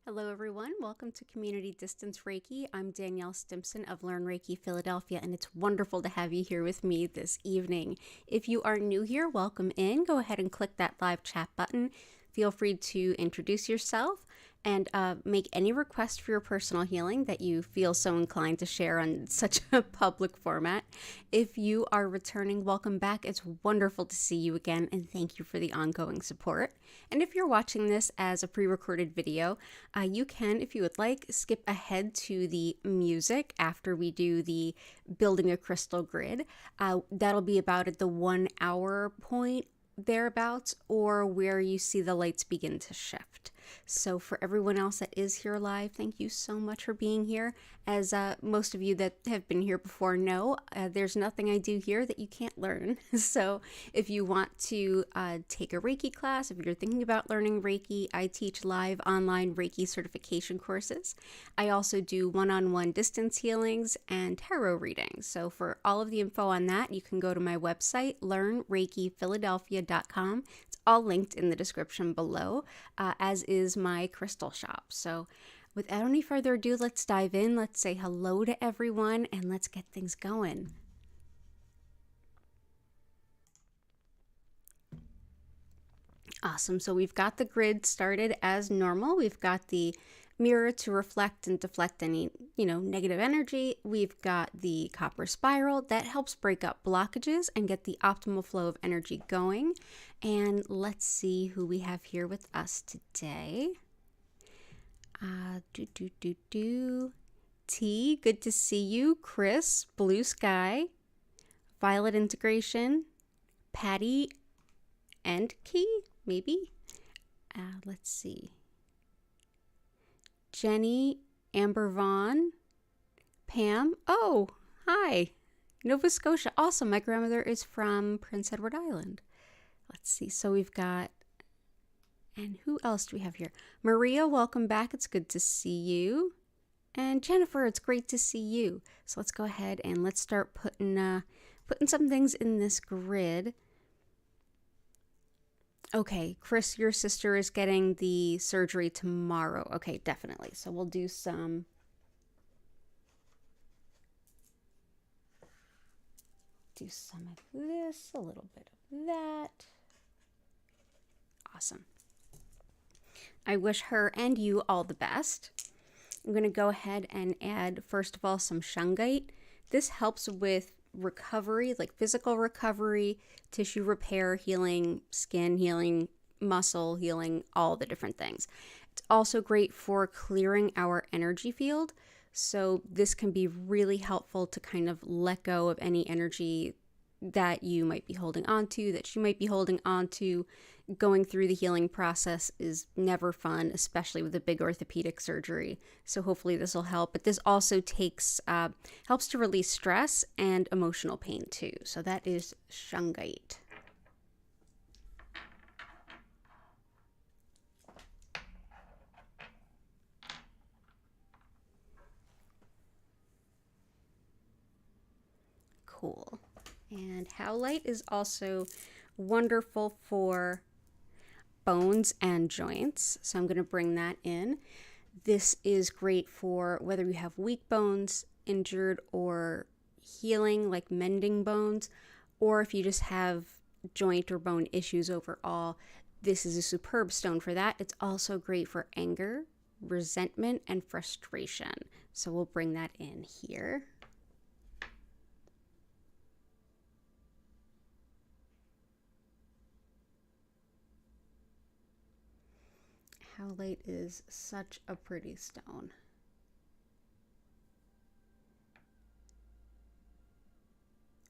Hello everyone, welcome to Community Distance Reiki. I'm Danielle Stimpson of Learn Reiki Philadelphia, and it's wonderful to have you here with me this evening. If you are new here, welcome in. Go ahead and click that live chat button. Feel free to introduce yourself and make any request for your personal healing that you feel so inclined to share on such a public format. If you are returning, welcome back. It's wonderful to see you again, and thank you for the ongoing support. And if you're watching this as a pre-recorded video, you can, if you would like, skip ahead to the music after we do the building a crystal grid. That'll be about at the 1 hour point thereabouts, or where you see the lights begin to shift. So for everyone else that is here live, thank you so much for being here. As most of you that have been here before know, there's nothing I do here that you can't learn. So if you want to take a Reiki class, if you're thinking about learning Reiki, I teach live online Reiki certification courses. I also do one-on-one distance healings and tarot readings. So for all of the info on that, you can go to my website, learnreikiphiladelphia.com. It's all linked in the description below, as is my crystal shop. So without any further ado, let's dive in. Let's say hello to everyone and let's get things going. Awesome. So we've got the grid started as normal. We've got the mirror to reflect and deflect any, negative energy. We've got the copper spiral that helps break up blockages and get the optimal flow of energy going. And let's see who we have here with us today. T, good to see you. Chris, Blue Sky, Violet Integration, Patty, and Key, maybe. Let's see. Jenny, Amber Vaughn, Pam. Oh, hi. Nova Scotia. Awesome. My grandmother is from Prince Edward Island. Let's see. So we've got, and who else do we have here? Maria, welcome back. It's good to see you. And Jennifer, it's great to see you. So let's go ahead and let's start putting some things in this grid. Okay, Chris, your sister is getting the surgery tomorrow. Okay, definitely. So we'll do some of this, a little bit of that. Awesome. I wish her and you all the best. I'm going to go ahead and add, first of all, some shungite. This helps with recovery, like physical recovery, tissue repair, healing, skin healing, muscle healing, all the different things. It's also great for clearing our energy field. So this can be really helpful to kind of let go of any energy that you might be holding on to, that you might be holding on to. Going through the healing process is never fun, especially with a big orthopedic surgery. So hopefully this will help. But this also helps to release stress and emotional pain too. So that is shungite. Cool. And Howlite is also wonderful for bones and joints. So I'm going to bring that in. This is great for whether you have weak bones, injured, or healing, like mending bones, or if you just have joint or bone issues overall. This is a superb stone for that. It's also great for anger, resentment, and frustration. So we'll bring that in here. Howlite is such a pretty stone.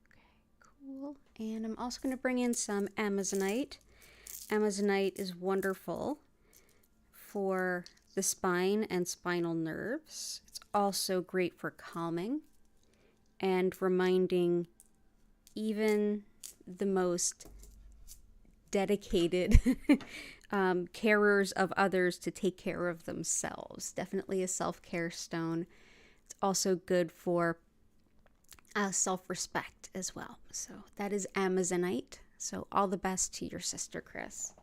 Okay, cool. And I'm also going to bring in some Amazonite. Amazonite is wonderful for the spine and spinal nerves. It's also great for calming and reminding even the most dedicated carers of others to take care of themselves. Definitely a self-care stone. It's also good for self-respect as well. So that is Amazonite. So all the best to your sister, Chris.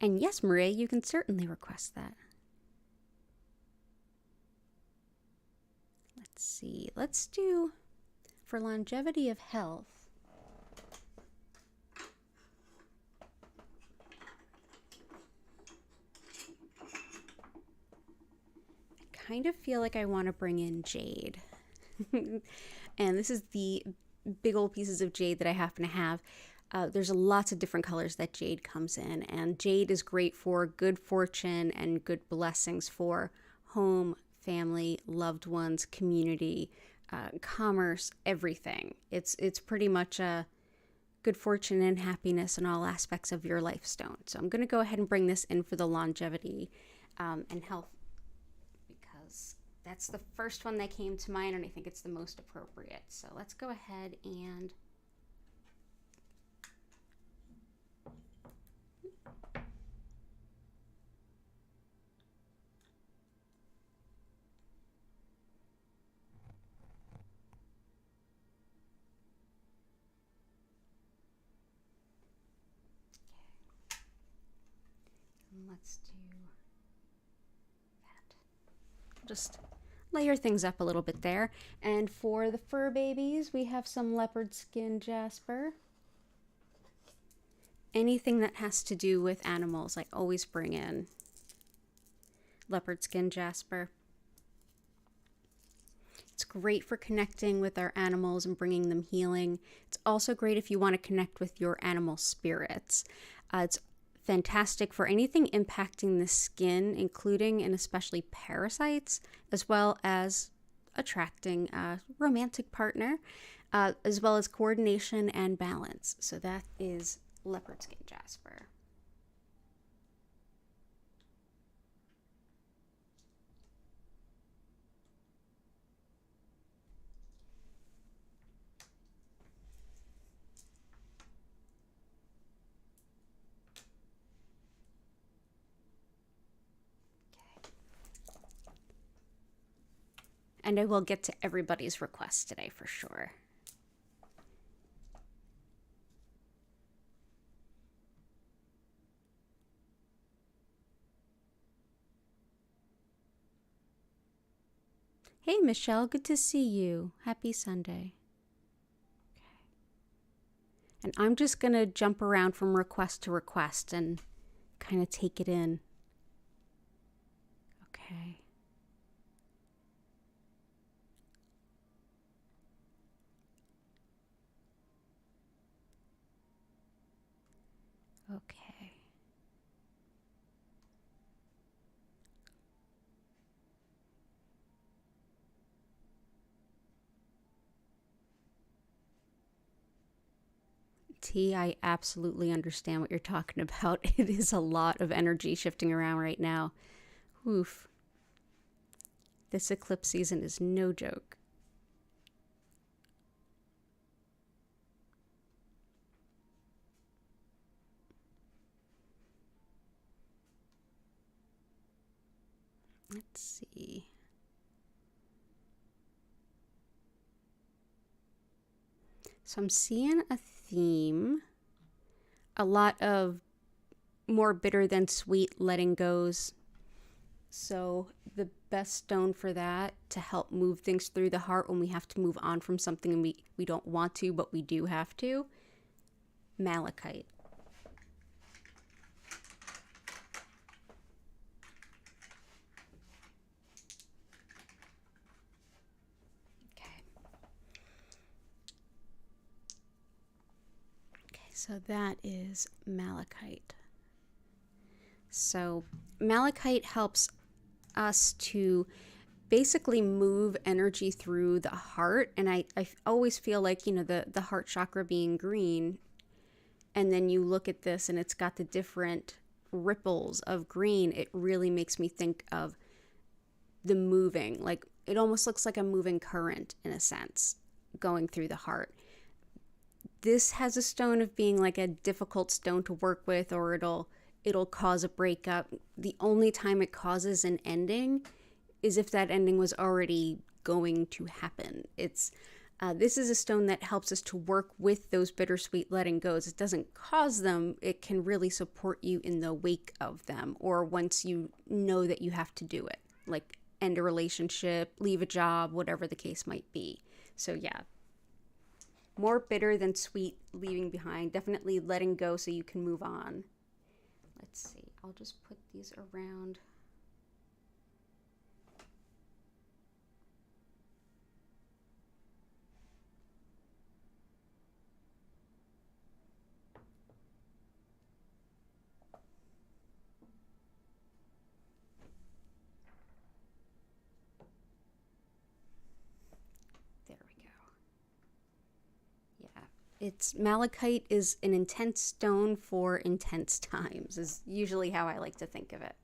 And yes, Maria, you can certainly request that. Let's see. Let's do, for longevity of health, I kind of feel like I want to bring in jade. And this is the big old pieces of jade that I happen to have. There's lots of different colors that jade comes in, and jade is great for good fortune and good blessings for home, family, loved ones, community, commerce, everything. It's pretty much a good fortune and happiness in all aspects of your life stone. So I'm going to go ahead and bring this in for the longevity and health, because that's the first one that came to mind, and I think it's the most appropriate. So let's go ahead and let's do that. Just layer things up a little bit there. And for the fur babies, we have some leopard skin jasper. Anything that has to do with animals, I always bring in leopard skin jasper. It's great for connecting with our animals and bringing them healing. It's also great if you want to connect with your animal spirits. It's fantastic for anything impacting the skin, including and especially parasites, as well as attracting a romantic partner, as well as coordination and balance. So that is leopard skin jasper. And I will get to everybody's request today for sure. Hey, Michelle, good to see you. Happy Sunday. Okay. And I'm just going to jump around from request to request and kind of take it in. Okay. Okay. T, I absolutely understand what you're talking about. It is a lot of energy shifting around right now. Oof. This eclipse season is no joke. Let's see. So I'm seeing a theme. A lot of more bitter than sweet letting goes. So the best stone for that, to help move things through the heart when we have to move on from something and we don't want to, but we do have to, Malachite. So that is Malachite. So Malachite helps us to basically move energy through the heart. And I always feel like, you know, the heart chakra being green, and then you look at this and it's got the different ripples of green. It really makes me think of the moving, like it almost looks like a moving current in a sense going through the heart. This has a stone of being like a difficult stone to work with, or it'll cause a breakup. The only time it causes an ending is if that ending was already going to happen. It's This is a stone that helps us to work with those bittersweet letting goes. It doesn't cause them. It can really support you in the wake of them, or once you know that you have to do it, like end a relationship, leave a job, whatever the case might be. So yeah, more bitter than sweet leaving behind. Definitely letting go so you can move on. Let's see. I'll just put these around. There we go. Yeah. It's malachite is an intense stone for intense times, is usually how I like to think of it.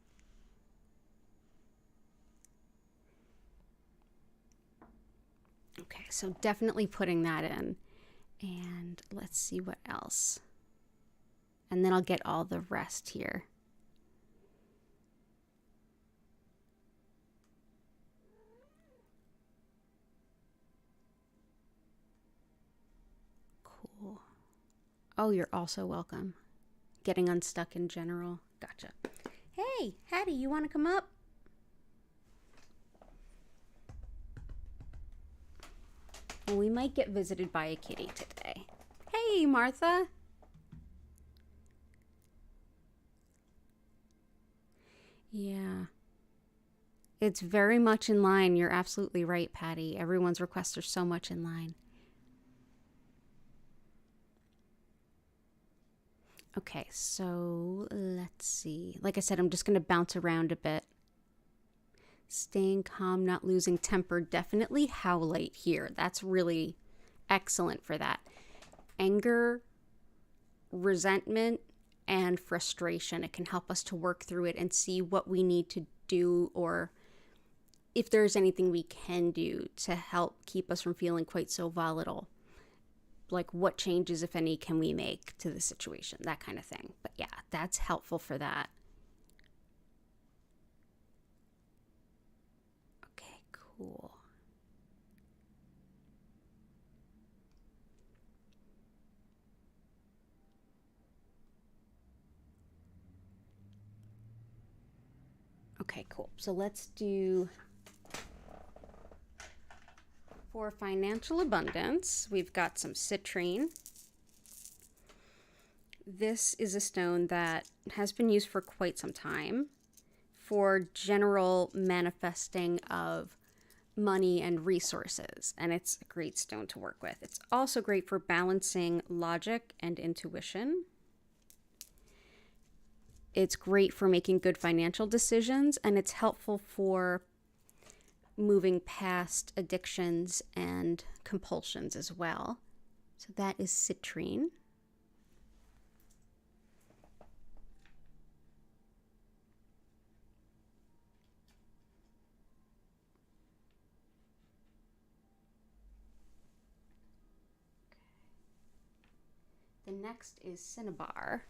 Okay, so definitely putting that in. And let's see what else. And then I'll get all the rest here. Cool. Oh, you're also welcome. Getting unstuck in general. Gotcha. Hey, Hattie, you want to come up? Well, we might get visited by a kitty today. Hey, Martha. Yeah. It's very much in line. You're absolutely right, Patty. Everyone's requests are so much in line. Okay, so let's see. Like I said, I'm just going to bounce around a bit. Staying calm, not losing temper. Definitely Howlite here. That's really excellent for that. Anger, resentment, and frustration. It can help us to work through it and see what we need to do, or if there's anything we can do to help keep us from feeling quite so volatile. Like what changes, if any, can we make to the situation, that kind of thing. But yeah, that's helpful for that. Okay, cool. Okay, cool. So let's do, for financial abundance, we've got some citrine. This is a stone that has been used for quite some time for general manifesting of money and resources, and it's a great stone to work with. It's also great for balancing logic and intuition. It's great for making good financial decisions, and it's helpful for moving past addictions and compulsions as well. So that is citrine. The next is cinnabar,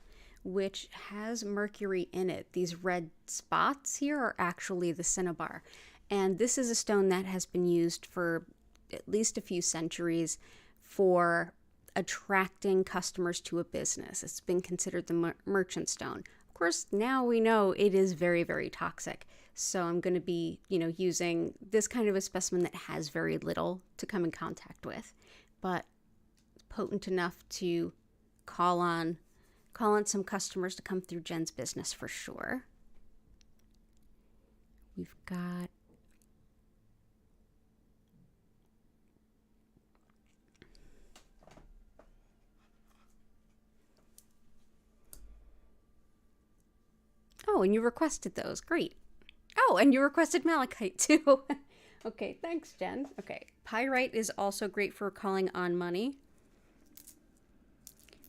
which has mercury in it. These red spots here are actually the cinnabar. And this is a stone that has been used for at least a few centuries for attracting customers to a business. It's been considered the merchant stone. Of course, now we know it is very, very toxic. So I'm going to be, using this kind of a specimen that has very little to come in contact with, but potent enough to call on some customers to come through Jen's business for sure. We've got oh, and you requested those. Great. Oh, and you requested malachite too. Okay, thanks, Jen. Okay, pyrite is also great for calling on money.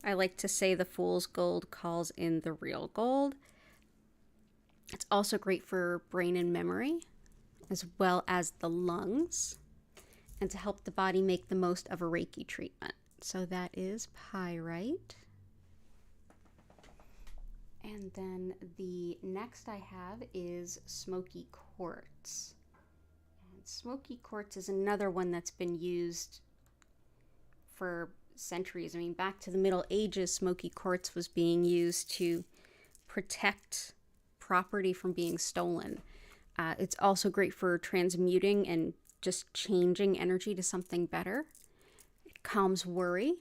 I like to say the fool's gold calls in the real gold. It's also great for brain and memory, as well as the lungs, and to help the body make the most of a Reiki treatment. So that is pyrite. And then the next I have is Smoky Quartz. And Smoky Quartz is another one that's been used for centuries. I mean, back to the Middle Ages, smoky quartz was being used to protect property from being stolen. It's also great for transmuting and just changing energy to something better. It calms worry,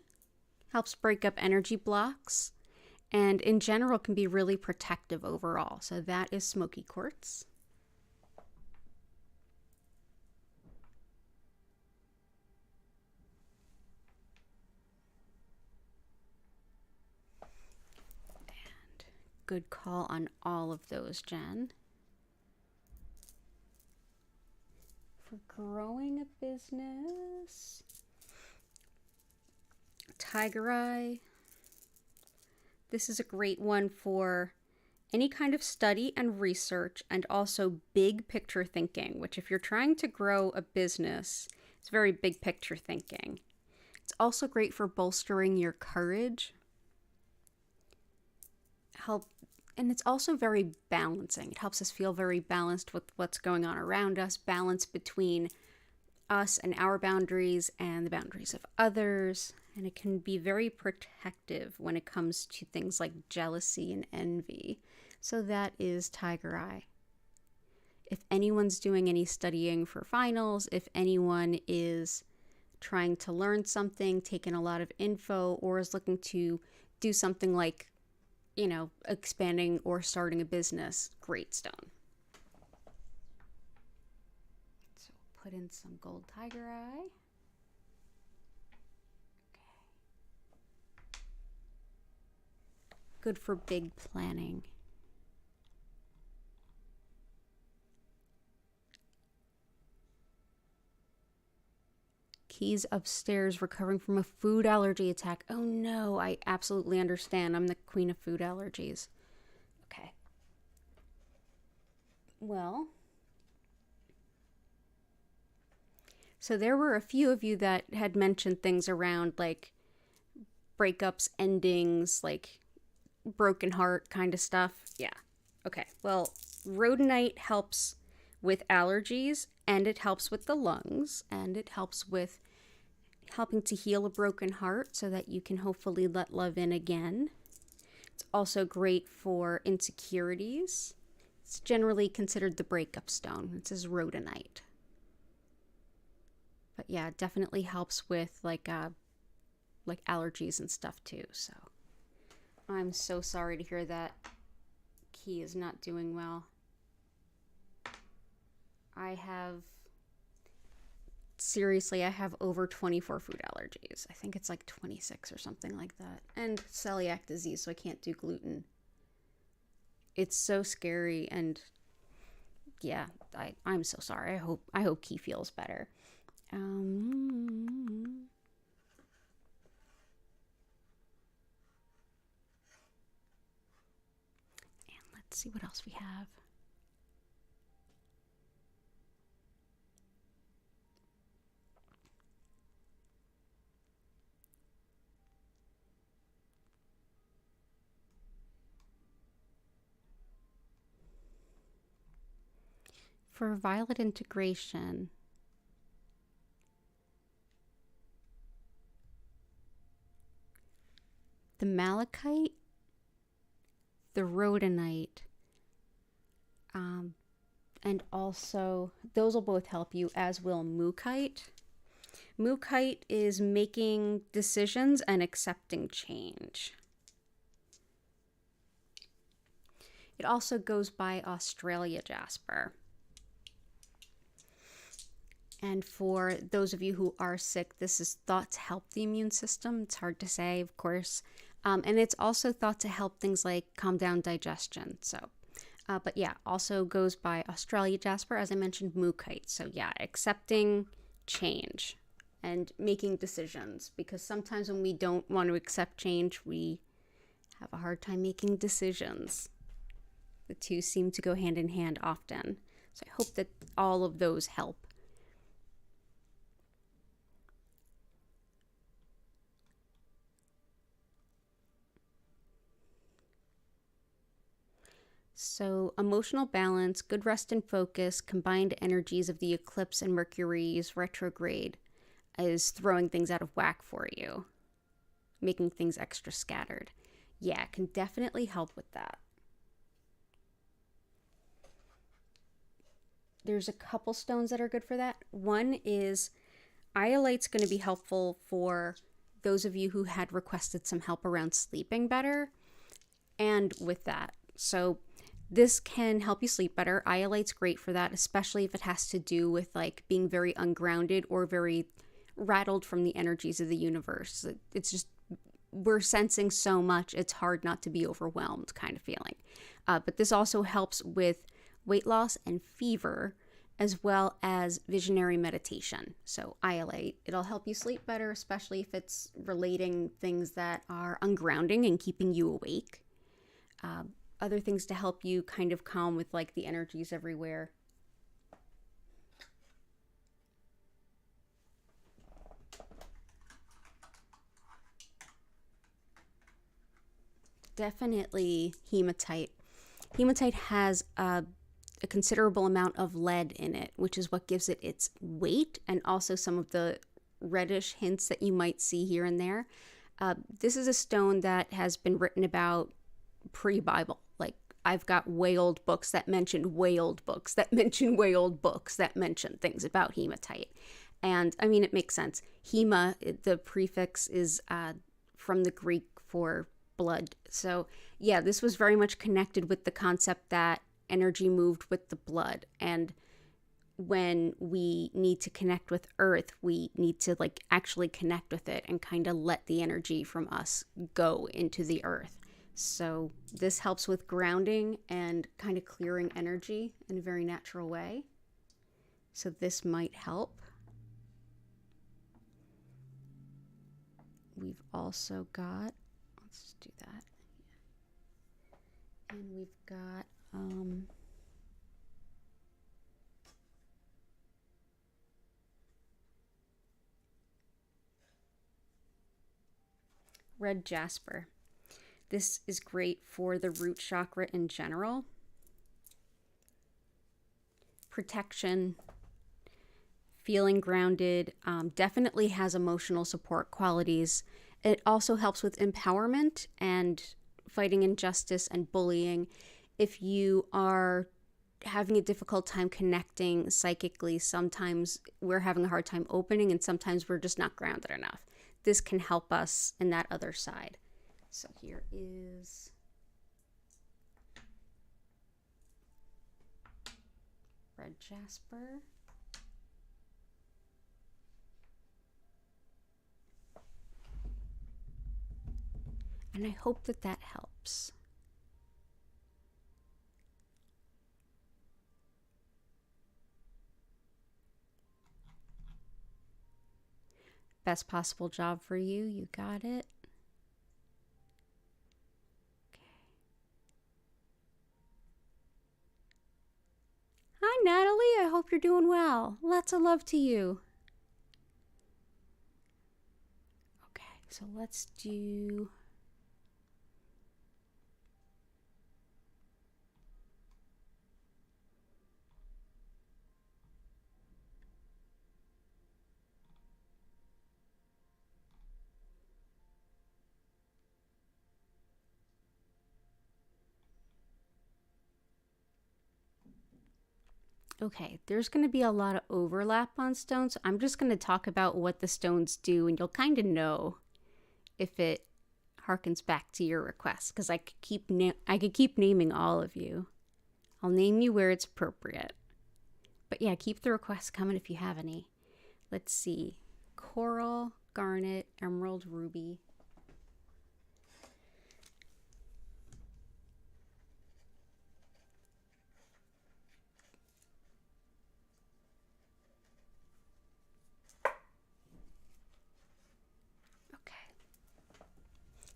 helps break up energy blocks, and in general can be really protective overall. So that is smoky quartz. And good call on all of those, Jen. For growing a business, tiger eye. This is a great one for any kind of study and research, and also big picture thinking, which if you're trying to grow a business, it's very big picture thinking. It's also great for bolstering your courage. And it's also very balancing. It helps us feel very balanced with what's going on around us, balance between us and our boundaries and the boundaries of others. And it can be very protective when it comes to things like jealousy and envy. So that is tiger eye. If anyone's doing any studying for finals, if anyone is trying to learn something, taking a lot of info, or is looking to do something like, expanding or starting a business, great stone. So put in some gold tiger eye. Okay. Good for big planning. Keys upstairs recovering from a food allergy attack. Oh no, I absolutely understand. I'm the queen of food allergies. Okay. Well, so there were a few of you that had mentioned things around like breakups, endings, like broken heart kind of stuff. Yeah. Okay. Well, rhodonite helps with allergies, and it helps with the lungs, and it helps with helping to heal a broken heart so that you can hopefully let love in again. It's also great for insecurities. It's generally considered the breakup stone. It says rhodonite. But yeah, it definitely helps with like allergies and stuff too. So I'm so sorry to hear that key is not doing well. I have over 24 food allergies. I think it's like 26 or something like that. And celiac disease, so I can't do gluten. It's so scary, and yeah, I'm so sorry. I hope Key feels better. And let's see what else we have. For violet integration, the malachite, the rhodonite, and also those will both help you, as will mookite. Mookite is making decisions and accepting change. It also goes by Australia jasper. And for those of you who are sick, this is thought to help the immune system. It's hard to say, of course. And it's also thought to help things like calm down digestion. So, but yeah, also goes by Australia jasper, as I mentioned, mookite. So yeah, accepting change and making decisions. Because sometimes when we don't want to accept change, we have a hard time making decisions. The two seem to go hand in hand often. So I hope that all of those help. So emotional balance, good rest and focus, combined energies of the eclipse and Mercury's retrograde, is throwing things out of whack for you, making things extra scattered. Yeah, it can definitely help with that. There's a couple stones that are good for that. One is Iolite's going to be helpful for those of you who had requested some help around sleeping better and with that. So this can help you sleep better. Iolite's great for that, especially if it has to do with like being very ungrounded or very rattled from the energies of the universe. It's just, we're sensing so much, it's hard not to be overwhelmed kind of feeling. But this also helps with weight loss and fever, as well as visionary meditation. So Iolite, it'll help you sleep better, especially if it's relating things that are ungrounding and keeping you awake. Other things to help you kind of calm with like the energies everywhere. Definitely hematite. Hematite has a considerable amount of lead in it, which is what gives it its weight and also some of the reddish hints that you might see here and there. This is a stone that has been written about pre-Bible. Like, I've got way old books that mention way old books that mention way old books that mention things about hematite. And I mean, it makes sense. Hema, the prefix is from the Greek for blood. So yeah, this was very much connected with the concept that energy moved with the blood. And when we need to connect with earth, we need to like actually connect with it and kind of let the energy from us go into the earth. So this helps with grounding and kind of clearing energy in a very natural way. So this might help. We've also got, let's do that. And we've got red jasper. This is great for the root chakra in general. Protection, feeling grounded, definitely has emotional support qualities. It also helps with empowerment and fighting injustice and bullying. If you are having a difficult time connecting psychically, sometimes we're having a hard time opening and sometimes we're just not grounded enough. This can help us in that other side. So here is red jasper. And I hope that that helps. Best possible job for you. You got it. Hi, Natalie. I hope you're doing well. Lots of love to you. Okay, so let's do... Okay, there's going to be a lot of overlap on stones. I'm just going to talk about what the stones do, and you'll kind of know if it harkens back to your request, because I could keep naming all of you. I'll name you where it's appropriate. But yeah, keep the requests coming if you have any. Let's see. Coral, garnet, emerald, ruby.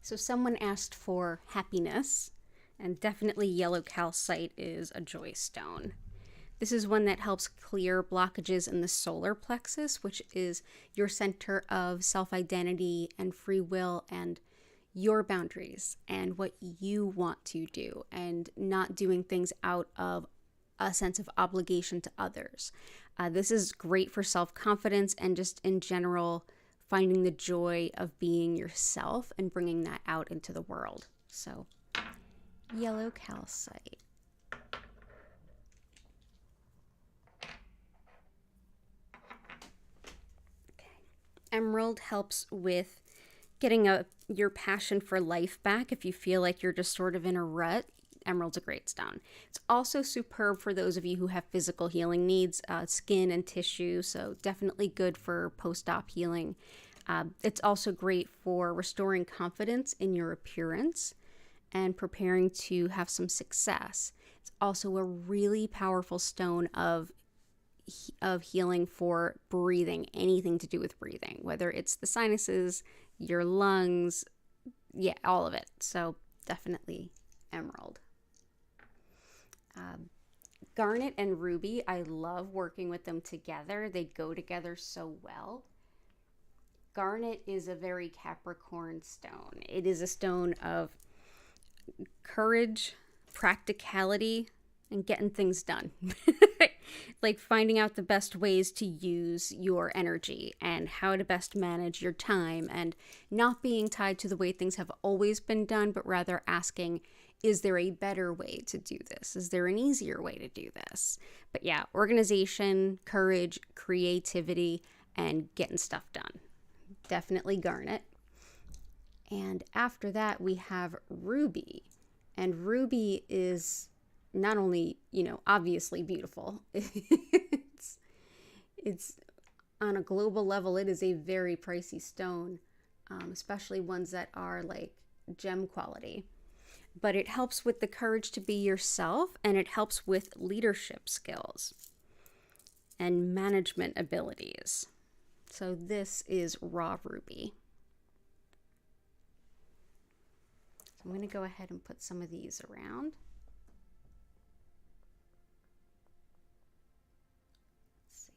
So someone asked for happiness, and definitely yellow calcite is a joy stone. This is one that helps clear blockages in the solar plexus, which is your center of self-identity and free will and your boundaries and what you want to do, and not doing things out of a sense of obligation to others. This is great for self-confidence and just in general finding the joy of being yourself and bringing that out into the world. So, yellow calcite. Emerald helps with getting your passion for life back if you feel like you're just sort of in a rut. Emerald's a great stone. It's also superb for those of you who have physical healing needs, skin and tissue, so definitely good for post-op healing. It's also great for restoring confidence in your appearance and preparing to have some success. It's also a really powerful stone of healing for breathing, anything to do with breathing, whether it's the sinuses, your lungs, yeah, all of it. So definitely emerald. Garnet and ruby, I love working with them together. They go together so well. Garnet is a very Capricorn stone. It is a stone of courage, practicality, and getting things done. Like finding out the best ways to use your energy and how to best manage your time and not being tied to the way things have always been done, but rather asking, is there a better way to do this? Is there an easier way to do this? But yeah, organization, courage, creativity, and getting stuff done. Definitely garnet. And after that, we have ruby. And ruby is not only, obviously beautiful. It's on a global level, it is a very pricey stone, especially ones that are like gem quality. But it helps with the courage to be yourself, and it helps with leadership skills and management abilities. So this is raw ruby. So I'm going to go ahead and put some of these around. Let's see.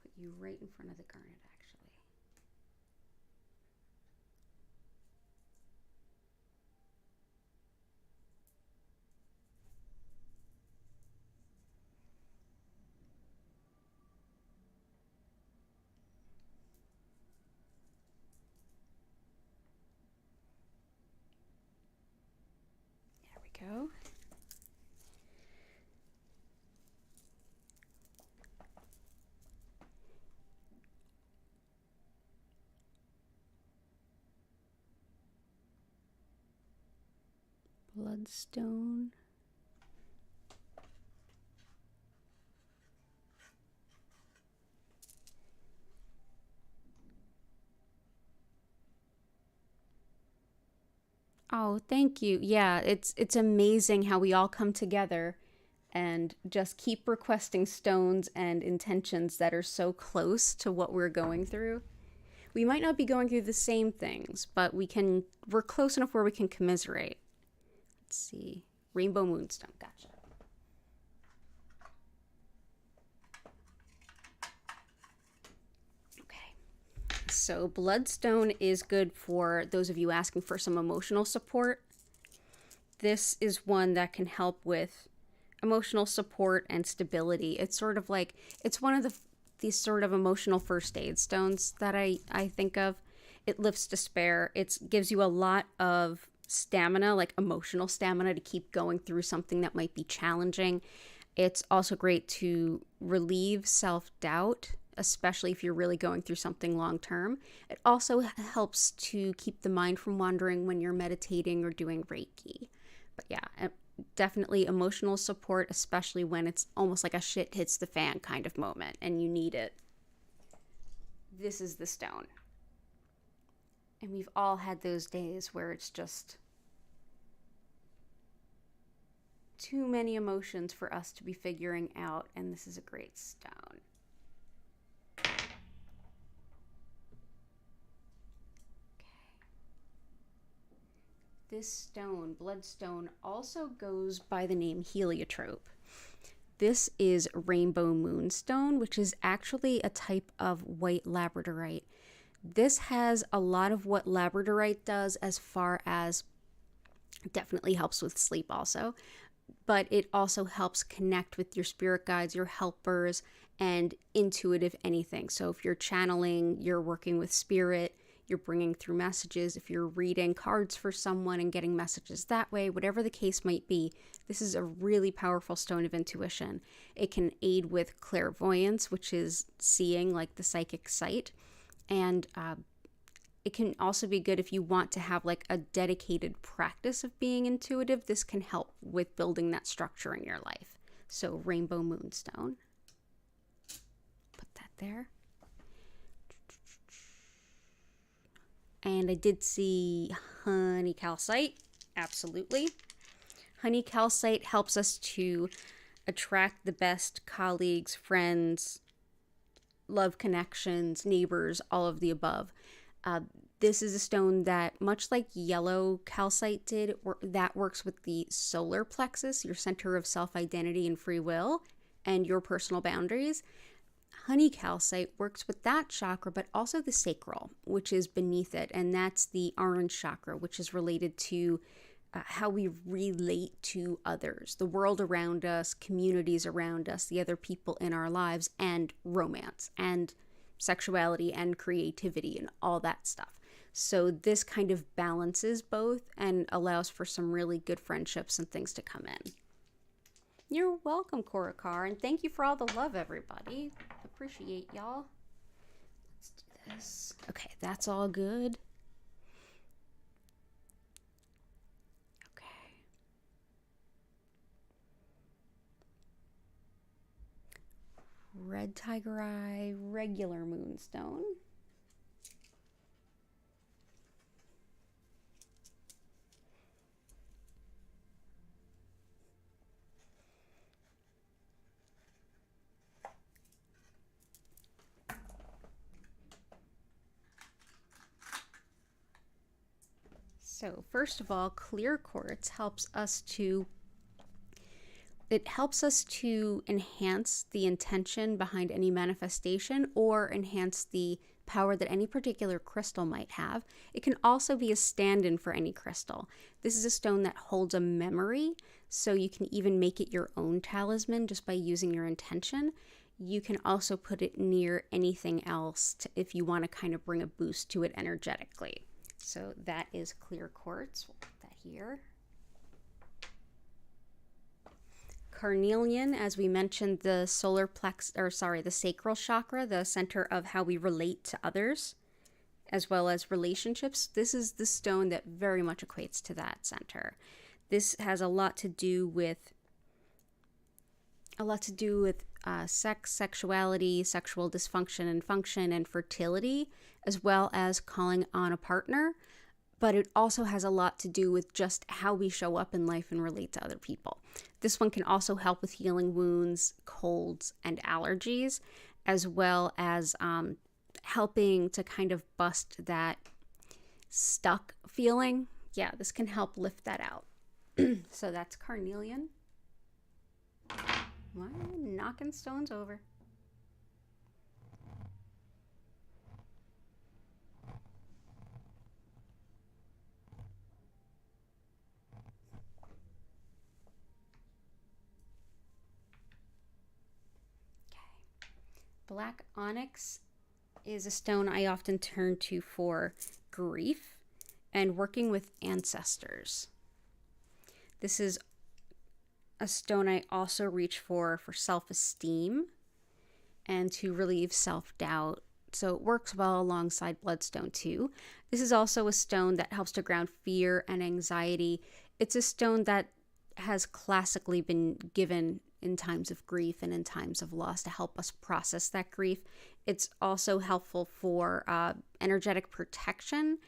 Put you right in front of the garnet, actually. Go. Bloodstone. Oh, thank you. Yeah, it's amazing how we all come together and just keep requesting stones and intentions that are so close to what we're going through. We might not be going through the same things, but we're close enough where we can commiserate. Let's see. Rainbow moonstone. Gotcha. So bloodstone is good for those of you asking for some emotional support. This is one that can help with emotional support and stability. It's sort of like, it's one of these sort of emotional first aid stones that I think of. It lifts despair. It gives you a lot of stamina, like emotional stamina, to keep going through something that might be challenging. It's also great to relieve self-doubt, especially if you're really going through something long term. It also helps to keep the mind from wandering when you're meditating or doing Reiki. But yeah, definitely emotional support, especially when it's almost like a shit hits the fan kind of moment and you need it. This is the stone. And we've all had those days where it's just too many emotions for us to be figuring out, and this is a great stone. This stone, bloodstone, also goes by the name heliotrope. This is rainbow moonstone, which is actually a type of white labradorite. This has a lot of what labradorite does as far as definitely helps with sleep also, but it also helps connect with your spirit guides, your helpers, and intuitive anything. So if you're channeling, you're working with spirit, you're bringing through messages, if you're reading cards for someone and getting messages that way, whatever the case might be, this is a really powerful stone of intuition. It can aid with clairvoyance, which is seeing, like the psychic sight, and it can also be good if you want to have like a dedicated practice of being intuitive. This can help with building that structure in your life. So rainbow moonstone. Put that there. And I did see honey calcite. Absolutely. Honey calcite helps us to attract the best colleagues, friends, love connections, neighbors, all of the above. This is a stone that, much like yellow calcite did, that works with the solar plexus, your center of self-identity and free will, and your personal boundaries. Honey calcite works with that chakra, but also the sacral, which is beneath it, and that's the orange chakra, which is related to how we relate to others, the world around us, communities around us, the other people in our lives, and romance, and sexuality, and creativity, and all that stuff. So this kind of balances both and allows for some really good friendships and things to come in. You're welcome, Korakar, and thank you for all the love, everybody. Appreciate y'all. Let's do this. Okay, that's all good. Okay. Red tiger eye, regular moonstone. So first of all, clear quartz helps us to enhance the intention behind any manifestation or enhance the power that any particular crystal might have. It can also be a stand-in for any crystal. This is a stone that holds a memory, so you can even make it your own talisman just by using your intention. You can also put it near anything else if you want to kind of bring a boost to it energetically. So that is clear quartz. We'll put that here. Carnelian, as we mentioned, the the sacral chakra, the center of how we relate to others, as well as relationships. This is the stone that very much equates to that center. This has a lot to do with sex, sexuality, sexual dysfunction and function, and fertility, as well as calling on a partner. But it also has a lot to do with just how we show up in life and relate to other people. This one can also help with healing wounds, colds, and allergies, as well as helping to kind of bust that stuck feeling. Yeah, this can help lift that out. So that's carnelian. Why am I knocking stones over? Black onyx is a stone I often turn to for grief and working with ancestors. This is a stone I also reach for self-esteem and to relieve self-doubt. So it works well alongside bloodstone too. This is also a stone that helps to ground fear and anxiety. It's a stone that has classically been given in times of grief and in times of loss to help us process that grief. It's also helpful for energetic protection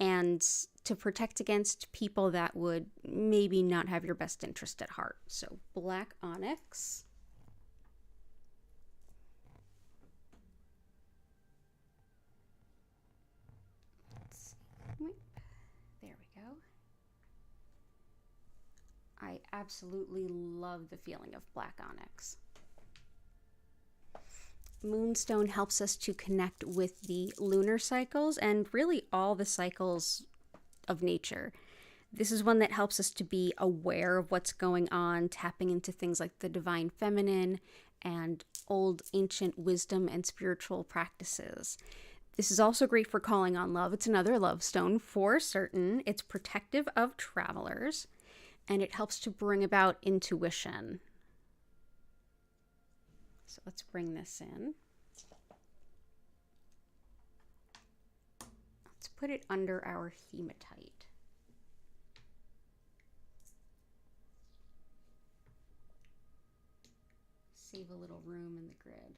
and to protect against people that would maybe not have your best interest at heart. So black onyx. Let's see. There we go. I absolutely love the feeling of black onyx. Moonstone helps us to connect with the lunar cycles and really all the cycles of nature. This is one that helps us to be aware of what's going on, tapping into things like the divine feminine and old ancient wisdom and spiritual practices. This is also great for calling on love. It's another love stone for certain. It's protective of travelers, and it helps to bring about intuition. So let's bring this in. Let's put it under our hematite. Save a little room in the grid.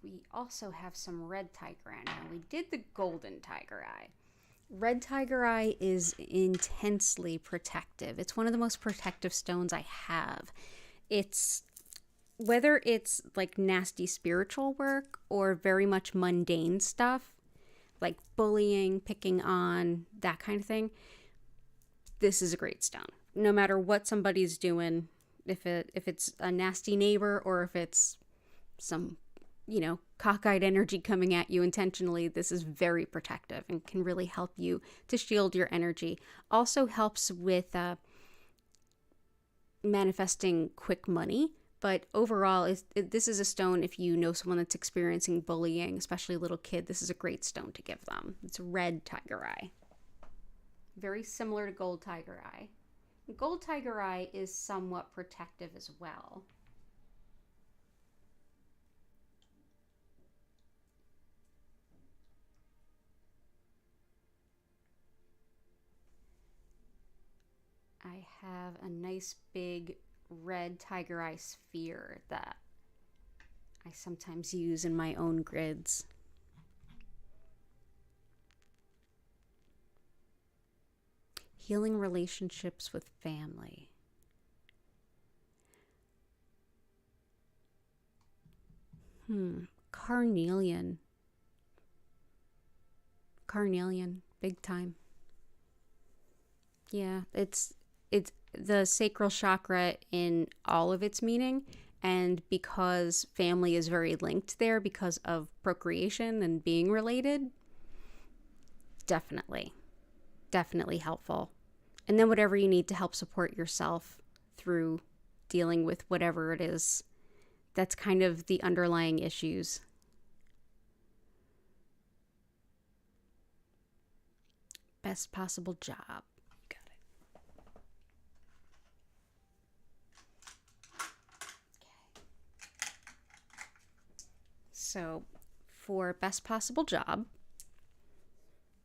We also have some red tiger eye. Now, we did the golden tiger eye. Red tiger eye is intensely protective. It's one of the most protective stones I have. It's whether it's like nasty spiritual work or very much mundane stuff, like bullying, picking on, that kind of thing, this is a great stone. No matter what somebody's doing, if it's a nasty neighbor or if it's some, cockeyed energy coming at you intentionally, this is very protective and can really help you to shield your energy. Also helps with manifesting quick money. But overall, this is a stone, if you know someone that's experiencing bullying, especially a little kid, this is a great stone to give them. It's red tiger eye. Very similar to gold tiger eye. Gold tiger eye is somewhat protective as well. I have a nice big red tiger eye sphere that I sometimes use in my own grids. Healing relationships with family. Carnelian. Carnelian, big time. Yeah, it's the sacral chakra in all of its meaning, and because family is very linked there because of procreation and being related, definitely helpful. And then whatever you need to help support yourself through dealing with whatever it is that's kind of the underlying issues. Best possible job. So for best possible job,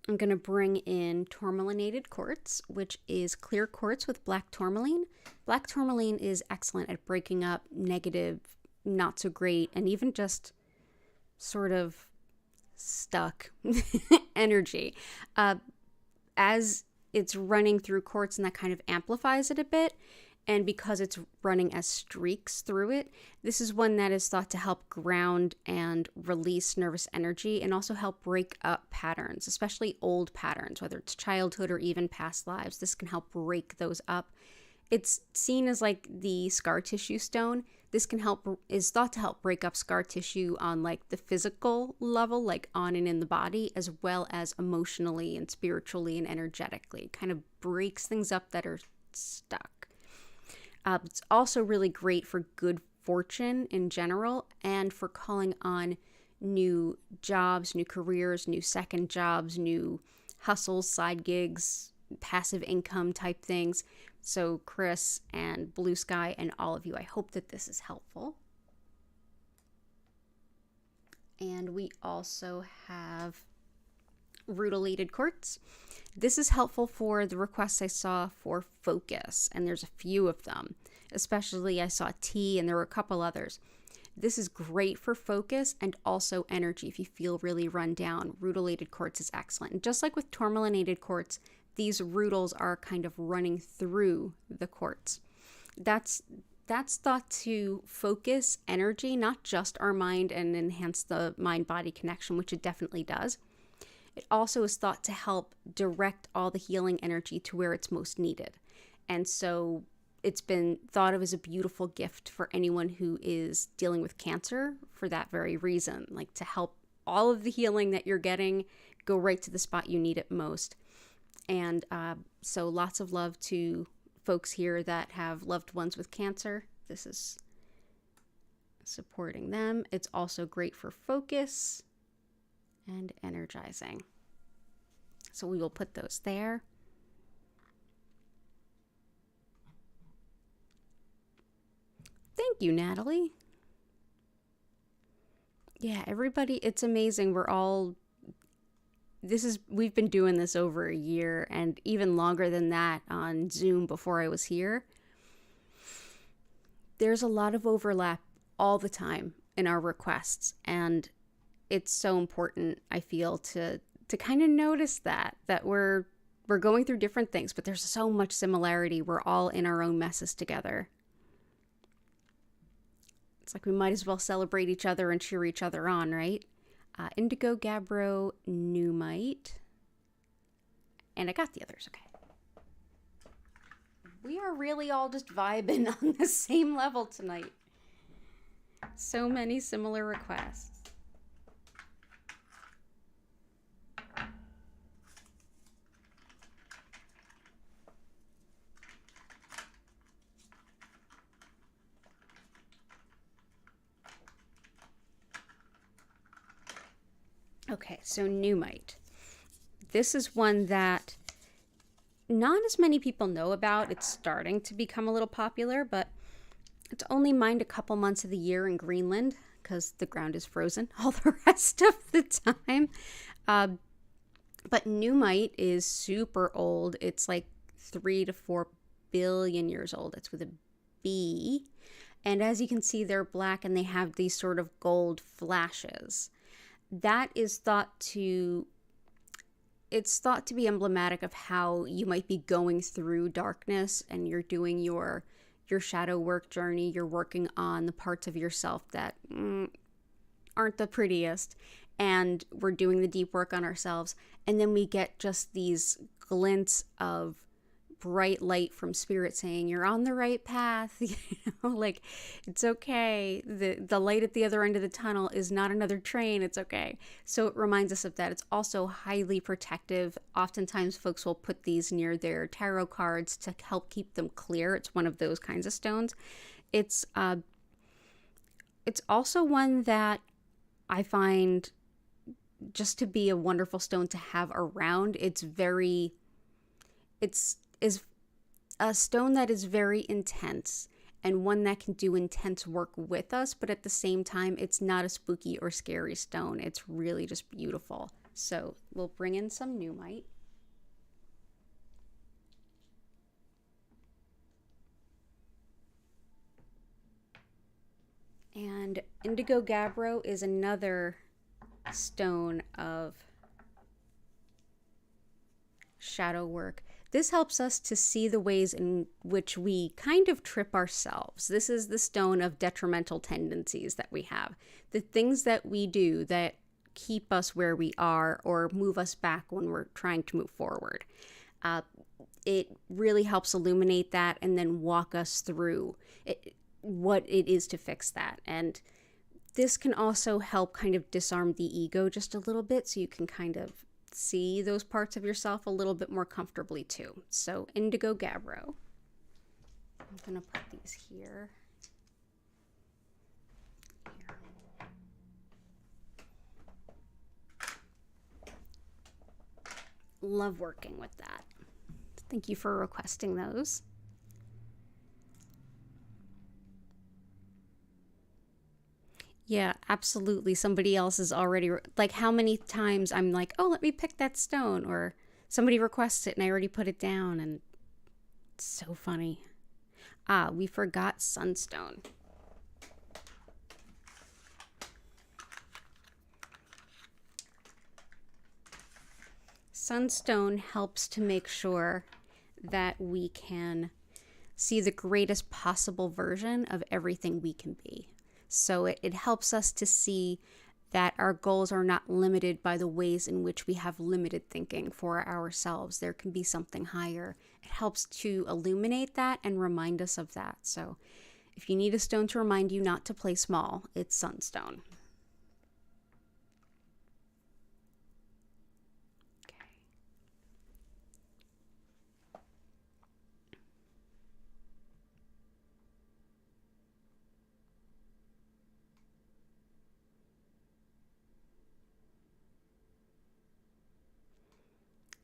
I'm going to bring in tourmalinated quartz, which is clear quartz with black tourmaline. Black tourmaline is excellent at breaking up negative, not so great, and even just sort of stuck energy. As it's running through quartz, and that kind of amplifies it a bit. And because it's running as streaks through it, this is one that is thought to help ground and release nervous energy and also help break up patterns, especially old patterns, whether it's childhood or even past lives. This can help break those up. It's seen as like the scar tissue stone. This is thought to help break up scar tissue on like the physical level, like on and in the body, as well as emotionally and spiritually and energetically. It kind of breaks things up that are stuck. It's also really great for good fortune in general and for calling on new jobs, new careers, new second jobs, new hustles, side gigs, passive income type things. So Chris and Blue Sky and all of you, I hope that this is helpful. And we also have rutilated quartz. This is helpful for the requests I saw for focus, and there's a few of them. Especially I saw tea, and there were a couple others. This is great for focus and also energy. If you feel really run down, rutilated quartz is excellent. And just like with tourmalinated quartz, these rutils are kind of running through the quartz. That's thought to focus energy, not just our mind, and enhance the mind-body connection, which it definitely does. It also is thought to help direct all the healing energy to where it's most needed. And so it's been thought of as a beautiful gift for anyone who is dealing with cancer for that very reason, like to help all of the healing that you're getting go right to the spot you need it most. And so lots of love to folks here that have loved ones with cancer. This is supporting them. It's also great for focus and energizing. So we will put those there. Thank you, Natalie. Yeah, everybody, it's amazing. We've been doing this over a year and even longer than that on Zoom before I was here. There's a lot of overlap all the time in our requests, and it's so important, I feel, to kind of notice that we're going through different things, but there's so much similarity. We're all in our own messes together. It's like we might as well celebrate each other and cheer each other on, right? Indigo, Gabbro, Numite. And I got the others, okay. We are really all just vibing on the same level tonight. So many similar requests. Okay, so Numite. This is one that not as many people know about. It's starting to become a little popular, but it's only mined a couple months of the year in Greenland because the ground is frozen all the rest of the time. But Numite is super old. It's like 3 to 4 billion years old. It's with a B. And as you can see, they're black and they have these sort of gold flashes. That is thought to be emblematic of how you might be going through darkness and you're doing your shadow work journey. You're working on the parts of yourself that aren't the prettiest, and we're doing the deep work on ourselves. And then we get just these glints of bright light from spirit saying you're on the right path. Like, it's okay. The light at the other end of the tunnel is not another train. It's okay. So it reminds us of that. It's also highly protective. Oftentimes folks will put these near their tarot cards to help keep them clear. It's one of those kinds of stones. It's also one that I find just to be a wonderful stone to have around. It's a stone that is very intense and one that can do intense work with us, but at the same time, it's not a spooky or scary stone. It's really just beautiful. So we'll bring in some Numite. And Indigo Gabbro is another stone of shadow work. This helps us to see the ways in which we kind of trip ourselves. This is the stone of detrimental tendencies that we have. The things that we do that keep us where we are or move us back when we're trying to move forward. It really helps illuminate that and then walk us through what it is to fix that. And this can also help kind of disarm the ego just a little bit, so you can kind of see those parts of yourself a little bit more comfortably too. So Indigo Gabbro. I'm gonna put these here. Love working with that. Thank you for requesting those. Yeah, absolutely. Somebody else is already, like, how many times I'm like, oh, let me pick that stone, or somebody requests it and I already put it down, and it's so funny. We forgot Sunstone. Sunstone helps to make sure that we can see the greatest possible version of everything we can be. So it helps us to see that our goals are not limited by the ways in which we have limited thinking for ourselves. There can be something higher. It helps to illuminate that and remind us of that. So if you need a stone to remind you not to play small, it's sunstone.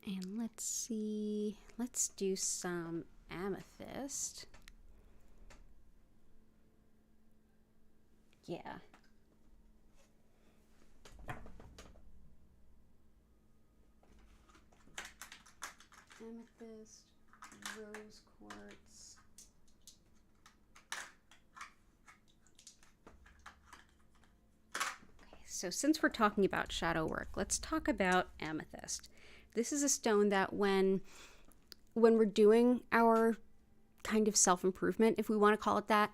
And let's see, let's do some amethyst. Yeah. Amethyst, rose quartz. Okay, so since we're talking about shadow work, let's talk about amethyst. This is a stone that when we're doing our kind of self-improvement, if we want to call it that,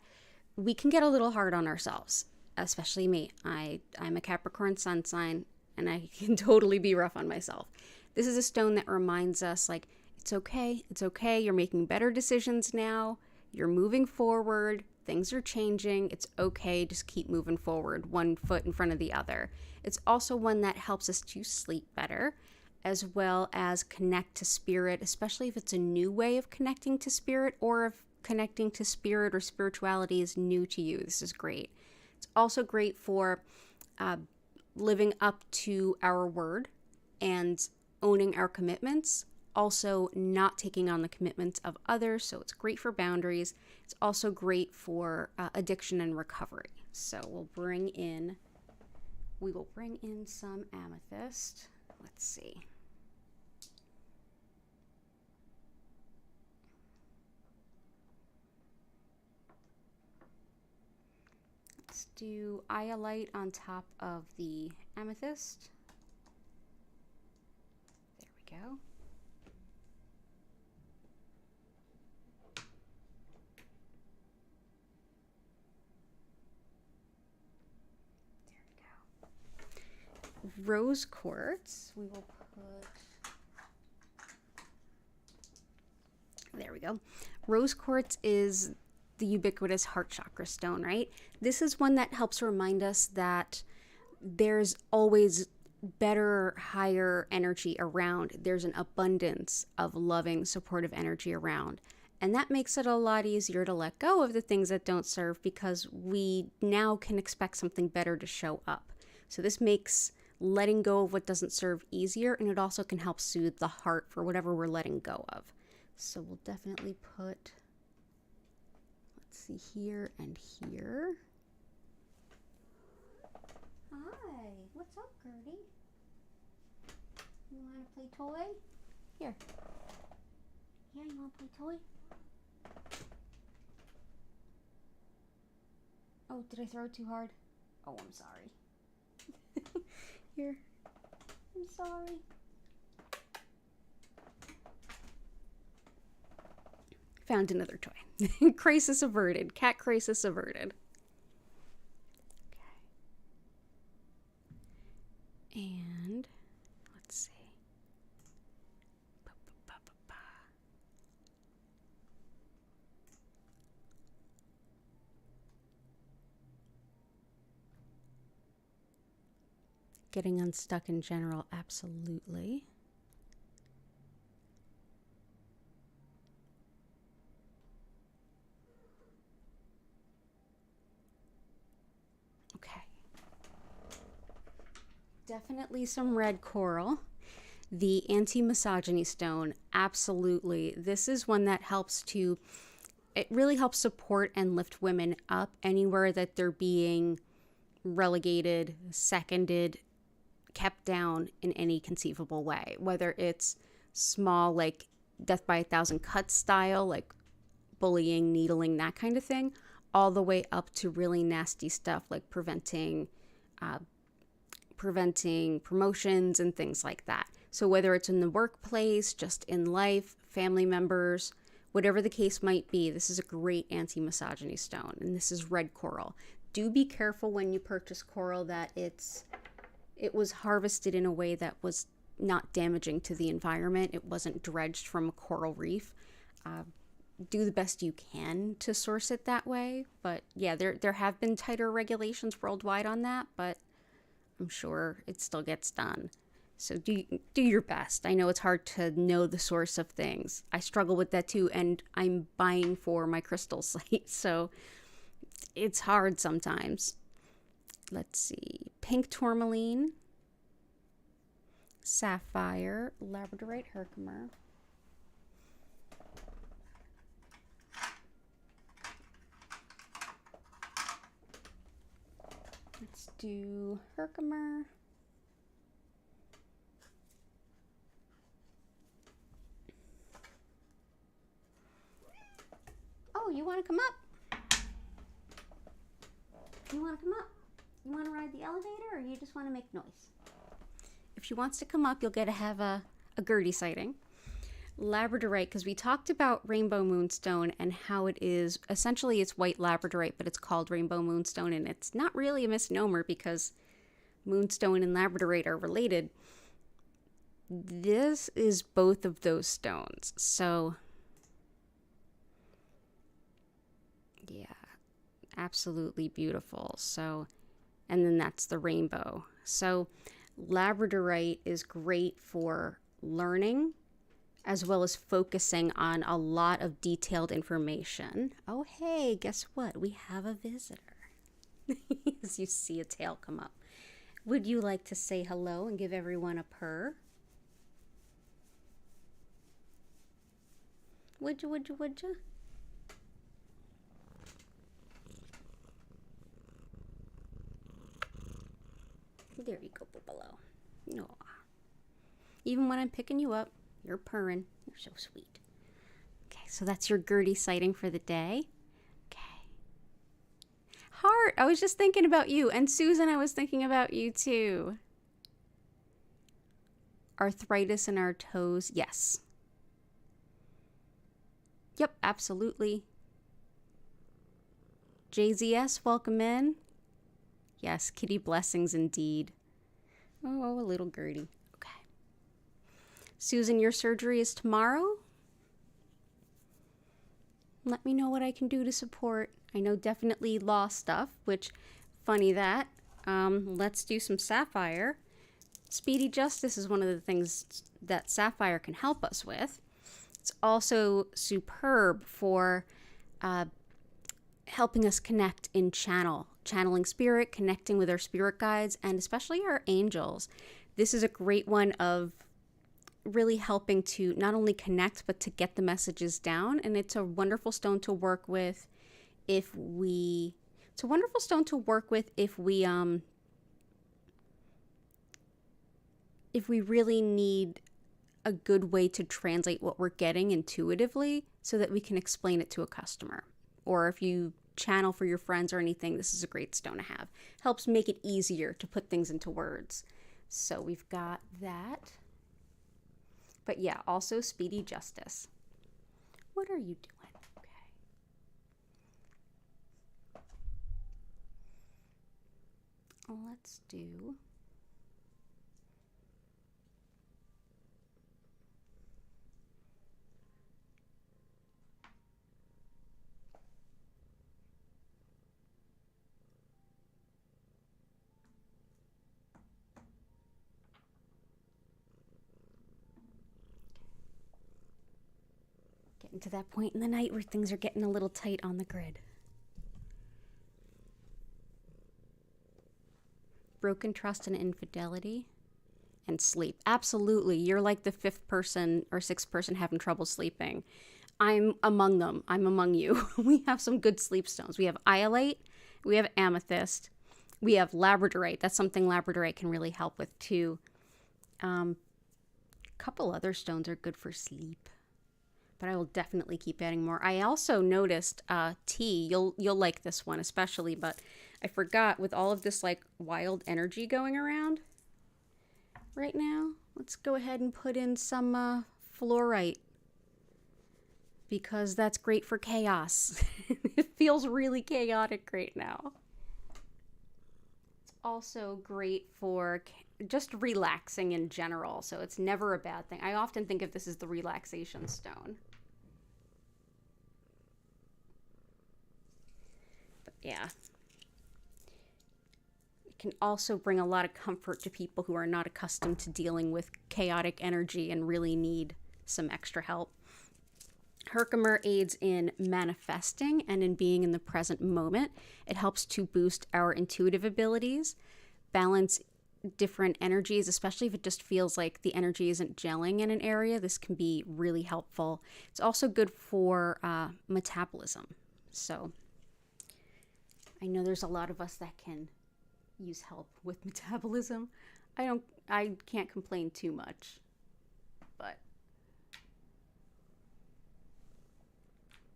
we can get a little hard on ourselves, especially me. I'm a Capricorn sun sign, and I can totally be rough on myself. This is a stone that reminds us, like, it's okay, you're making better decisions now, you're moving forward, things are changing, it's okay, just keep moving forward, one foot in front of the other. It's also one that helps us to sleep better, as well as connect to spirit, especially if it's a new way of connecting to spirit, or if connecting to spirit or spirituality is new to you. This is great. It's also great for living up to our word and owning our commitments, also not taking on the commitments of others. So it's great for boundaries. It's also great for addiction and recovery. So we will bring in some amethyst. Let's see. Let's do Howlite on top of the amethyst. There we go. Rose quartz, we will put, there we go. Rose quartz is the ubiquitous heart chakra stone, right? This is one that helps remind us that there's always better, higher energy around. There's an abundance of loving, supportive energy around. And that makes it a lot easier to let go of the things that don't serve, because we now can expect something better to show up. So this makes letting go of what doesn't serve easier, and it also can help soothe the heart for whatever we're letting go of. So we'll definitely put, let's see, here and here. Hi, what's up, Gertie? You want to play toy? Here. Yeah, you want to play toy? Oh, did I throw it too hard? Oh, I'm sorry. Here. I'm sorry. Found another toy. Crisis averted. Cat crisis averted. Okay. And let's see. Getting unstuck in general, absolutely. Okay. Definitely some red coral. The anti-misogyny stone, absolutely. This is one that helps to, it really helps support and lift women up anywhere that they're being relegated, seconded, kept down in any conceivable way, whether it's small, like death by 1,000 cuts style, like bullying, needling, that kind of thing, all the way up to really nasty stuff like preventing promotions and things like that. So whether it's in the workplace, just in life, family members, whatever the case might be, this is a great anti-misogyny stone, and this is red coral. Do be careful when you purchase coral that it's it was harvested in a way that was not damaging to the environment. It wasn't dredged from a coral reef. Do the best you can to source it that way. But yeah, there have been tighter regulations worldwide on that, but I'm sure it still gets done. So do your best. I know it's hard to know the source of things. I struggle with that too, and I'm buying for my crystal site, so it's hard sometimes. Let's see. Pink tourmaline, sapphire, labradorite herkimer. Let's do herkimer. Oh, you want to come up? You want to come up? You want to ride the elevator, or you just want to make noise? If she wants to come up, you'll get to have a Gertie sighting. Labradorite, because we talked about rainbow moonstone and how it is, essentially it's white labradorite, but it's called rainbow moonstone, and it's not really a misnomer because moonstone and labradorite are related. This is both of those stones, so yeah, absolutely beautiful. So, and then that's the rainbow. So labradorite is great for learning, as well as focusing on a lot of detailed information. Oh, hey, guess what? We have a visitor. As you see a tail come up. Would you like to say hello and give everyone a purr? Would you? There you go, Bubalo. No. Even when I'm picking you up, you're purring. You're so sweet. Okay, so that's your Gertie sighting for the day. Okay. Heart, I was just thinking about you. And Susan, I was thinking about you too. Arthritis in our toes, yes. Yep, absolutely. JZS, welcome in. Yes, kitty blessings indeed. Oh, a little Gertie. Okay. Susan, your surgery is tomorrow? Let me know what I can do to support. I know definitely law stuff, which, funny that. Let's do some sapphire. Speedy justice is one of the things that sapphire can help us with. It's also superb for helping us connect in channeling spirit, connecting with our spirit guides, and especially our angels. This is a great one of really helping to not only connect, but to get the messages down. And it's a wonderful stone to work with if we really need a good way to translate what we're getting intuitively so that we can explain it to a customer. Or if you channel for your friends or anything, this is a great stone to have. Helps make it easier to put things into words. So we've got that. But yeah, also speedy justice. What are you doing? Okay. Let's do... Getting to that point in the night where things are getting a little tight on the grid. Broken trust and infidelity and sleep. Absolutely. You're like the fifth person or sixth person having trouble sleeping. I'm among them. I'm among you. We have some good sleep stones. We have iolite. We have amethyst. We have labradorite. That's something labradorite can really help with too. Couple other stones are good for sleep, but I will definitely keep adding more. I also noticed tea. You'll like this one especially, but I forgot with all of this like wild energy going around right now. Let's go ahead and put in some fluorite because that's great for chaos. It feels really chaotic right now. It's also great for just relaxing in general. So it's never a bad thing. I often think of this as the relaxation stone. But yeah. It can also bring a lot of comfort to people who are not accustomed to dealing with chaotic energy and really need some extra help. Herkimer aids in manifesting and in being in the present moment. It helps to boost our intuitive abilities, balance different energies, especially if it just feels like the energy isn't gelling in an area. This can be really helpful. It's also good for metabolism. So I know there's a lot of us that can use help with metabolism. I can't complain too much, but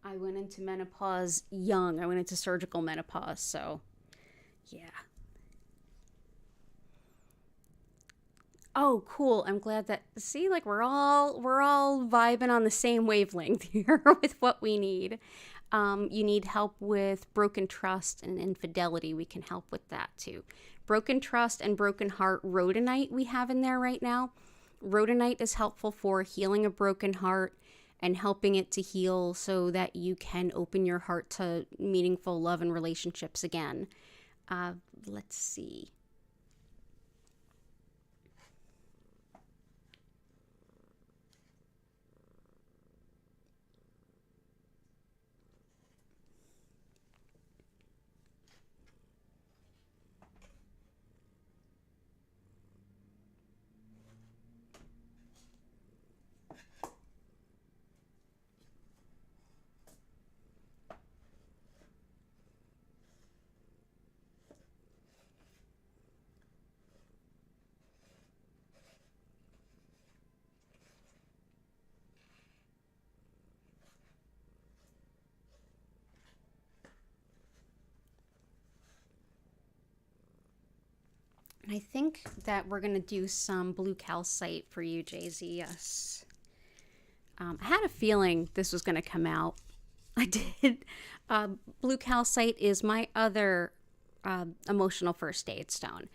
I went into menopause young. I went into surgical menopause, so yeah. Oh, cool. I'm glad that, see, like we're all vibing on the same wavelength here with what we need. You need help with broken trust and infidelity. We can help with that too. Broken trust and broken heart, rhodonite we have in there right now. Rhodonite is helpful for healing a broken heart and helping it to heal so that you can open your heart to meaningful love and relationships again. Let's see. I think that we're going to do some blue calcite for you, JZ. Yes. I had a feeling this was going to come out. I did. Blue calcite is my other emotional first aid stone.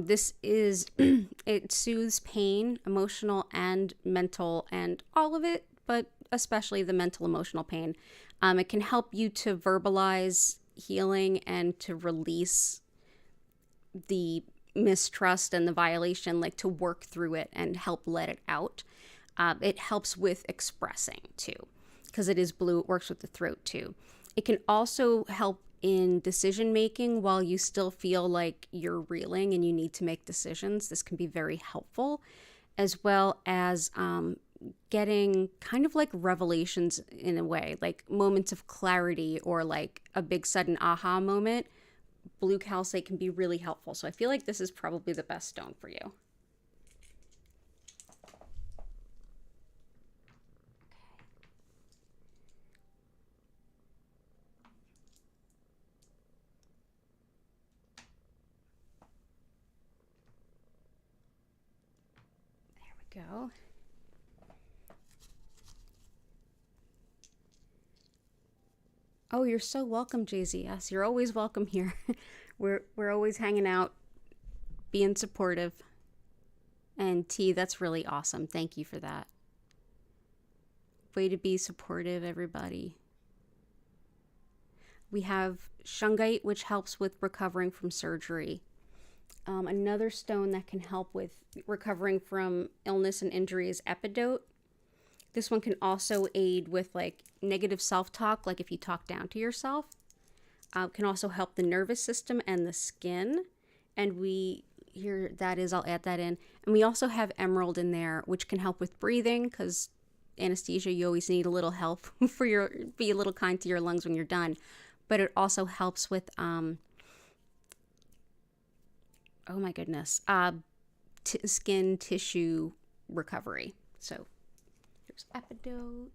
This is, it soothes pain, emotional and mental, and all of it, but especially the mental emotional pain. It can help you to verbalize healing and to release the mistrust and the violation, like to work through it and help let it out. It helps with expressing too, because it is blue. It works with the throat too. It can also help in decision making while you still feel like you're reeling and you need to make decisions. This can be very helpful, as well as getting kind of like revelations in a way, like moments of clarity or like a big sudden aha moment. Blue calcite can be really helpful. So I feel like this is probably the best stone for you. There we go. Oh, you're so welcome, JZS. You're always welcome here. We're always hanging out, being supportive. And T, that's really awesome. Thank you for that. Way to be supportive, everybody. We have shungite, which helps with recovering from surgery. Another stone that can help with recovering from illness and injury is epidote. This one can also aid with like negative self-talk, like if you talk down to yourself. Can also help the nervous system and the skin. And here that is, I'll add that in. And we also have emerald in there, which can help with breathing, because anesthesia, you always need a little help for be a little kind to your lungs when you're done. But it also helps with, oh my goodness, skin tissue recovery. So here's epidote.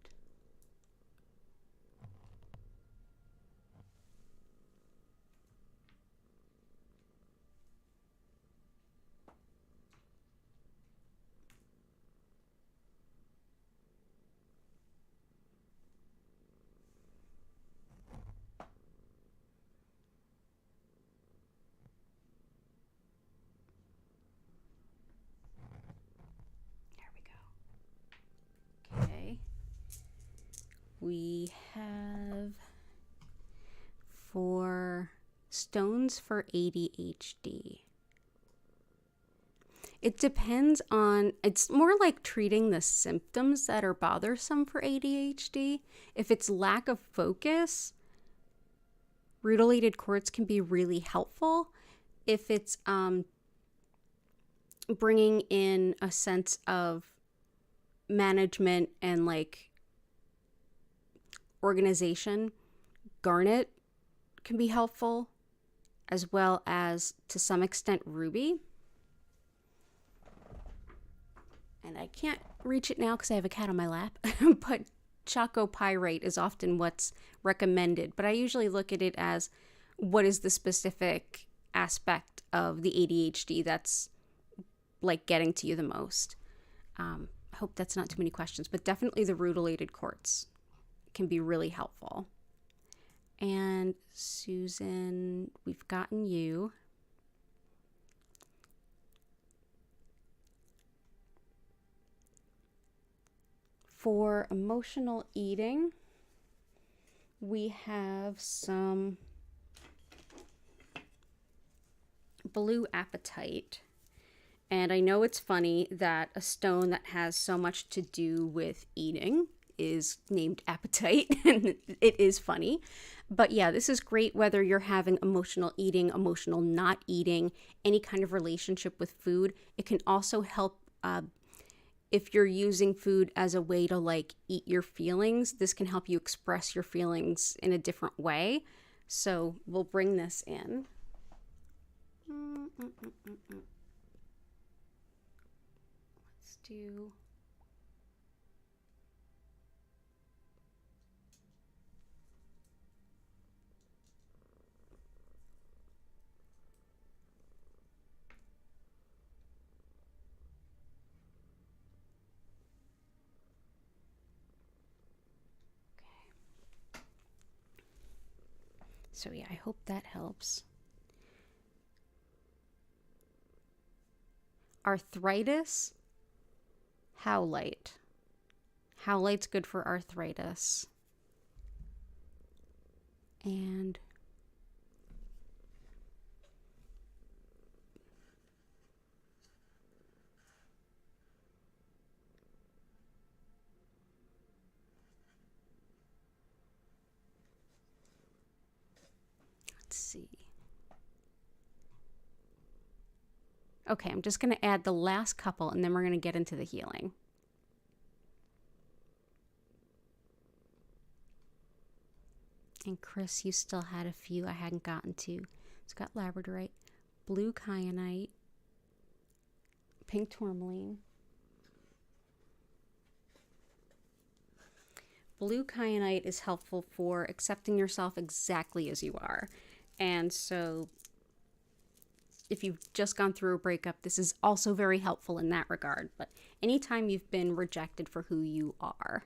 we have for stones for ADHD. It depends on, it's more like treating the symptoms that are bothersome for ADHD. If it's lack of focus, rutilated quartz can be really helpful. If it's bringing in a sense of management and like organization, garnet can be helpful, as well as to some extent ruby. And I can't reach it now because I have a cat on my lap, but chalcopyrite is often what's recommended. But I usually look at it as what is the specific aspect of the ADHD that's like getting to you the most. I hope that's not too many questions, but definitely the rutilated quartz can be really helpful. And Susan, we've gotten you. For emotional eating, we have some blue apatite. And I know it's funny that a stone that has so much to do with eating is named apatite, and it is funny. But yeah, this is great whether you're having emotional eating, emotional not eating, any kind of relationship with food. It can also help if you're using food as a way to like eat your feelings. This can help you express your feelings in a different way. So we'll bring this in. Let's do... So yeah, I hope that helps. Arthritis, Howlite. Howlite's good for arthritis. And let's see. Okay, I'm just going to add the last couple and then we're going to get into the healing. And Chris, you still had a few I hadn't gotten to. It's got labradorite, blue kyanite, pink tourmaline. Blue kyanite is helpful for accepting yourself exactly as you are. And so if you've just gone through a breakup, this is also very helpful in that regard. But anytime you've been rejected for who you are,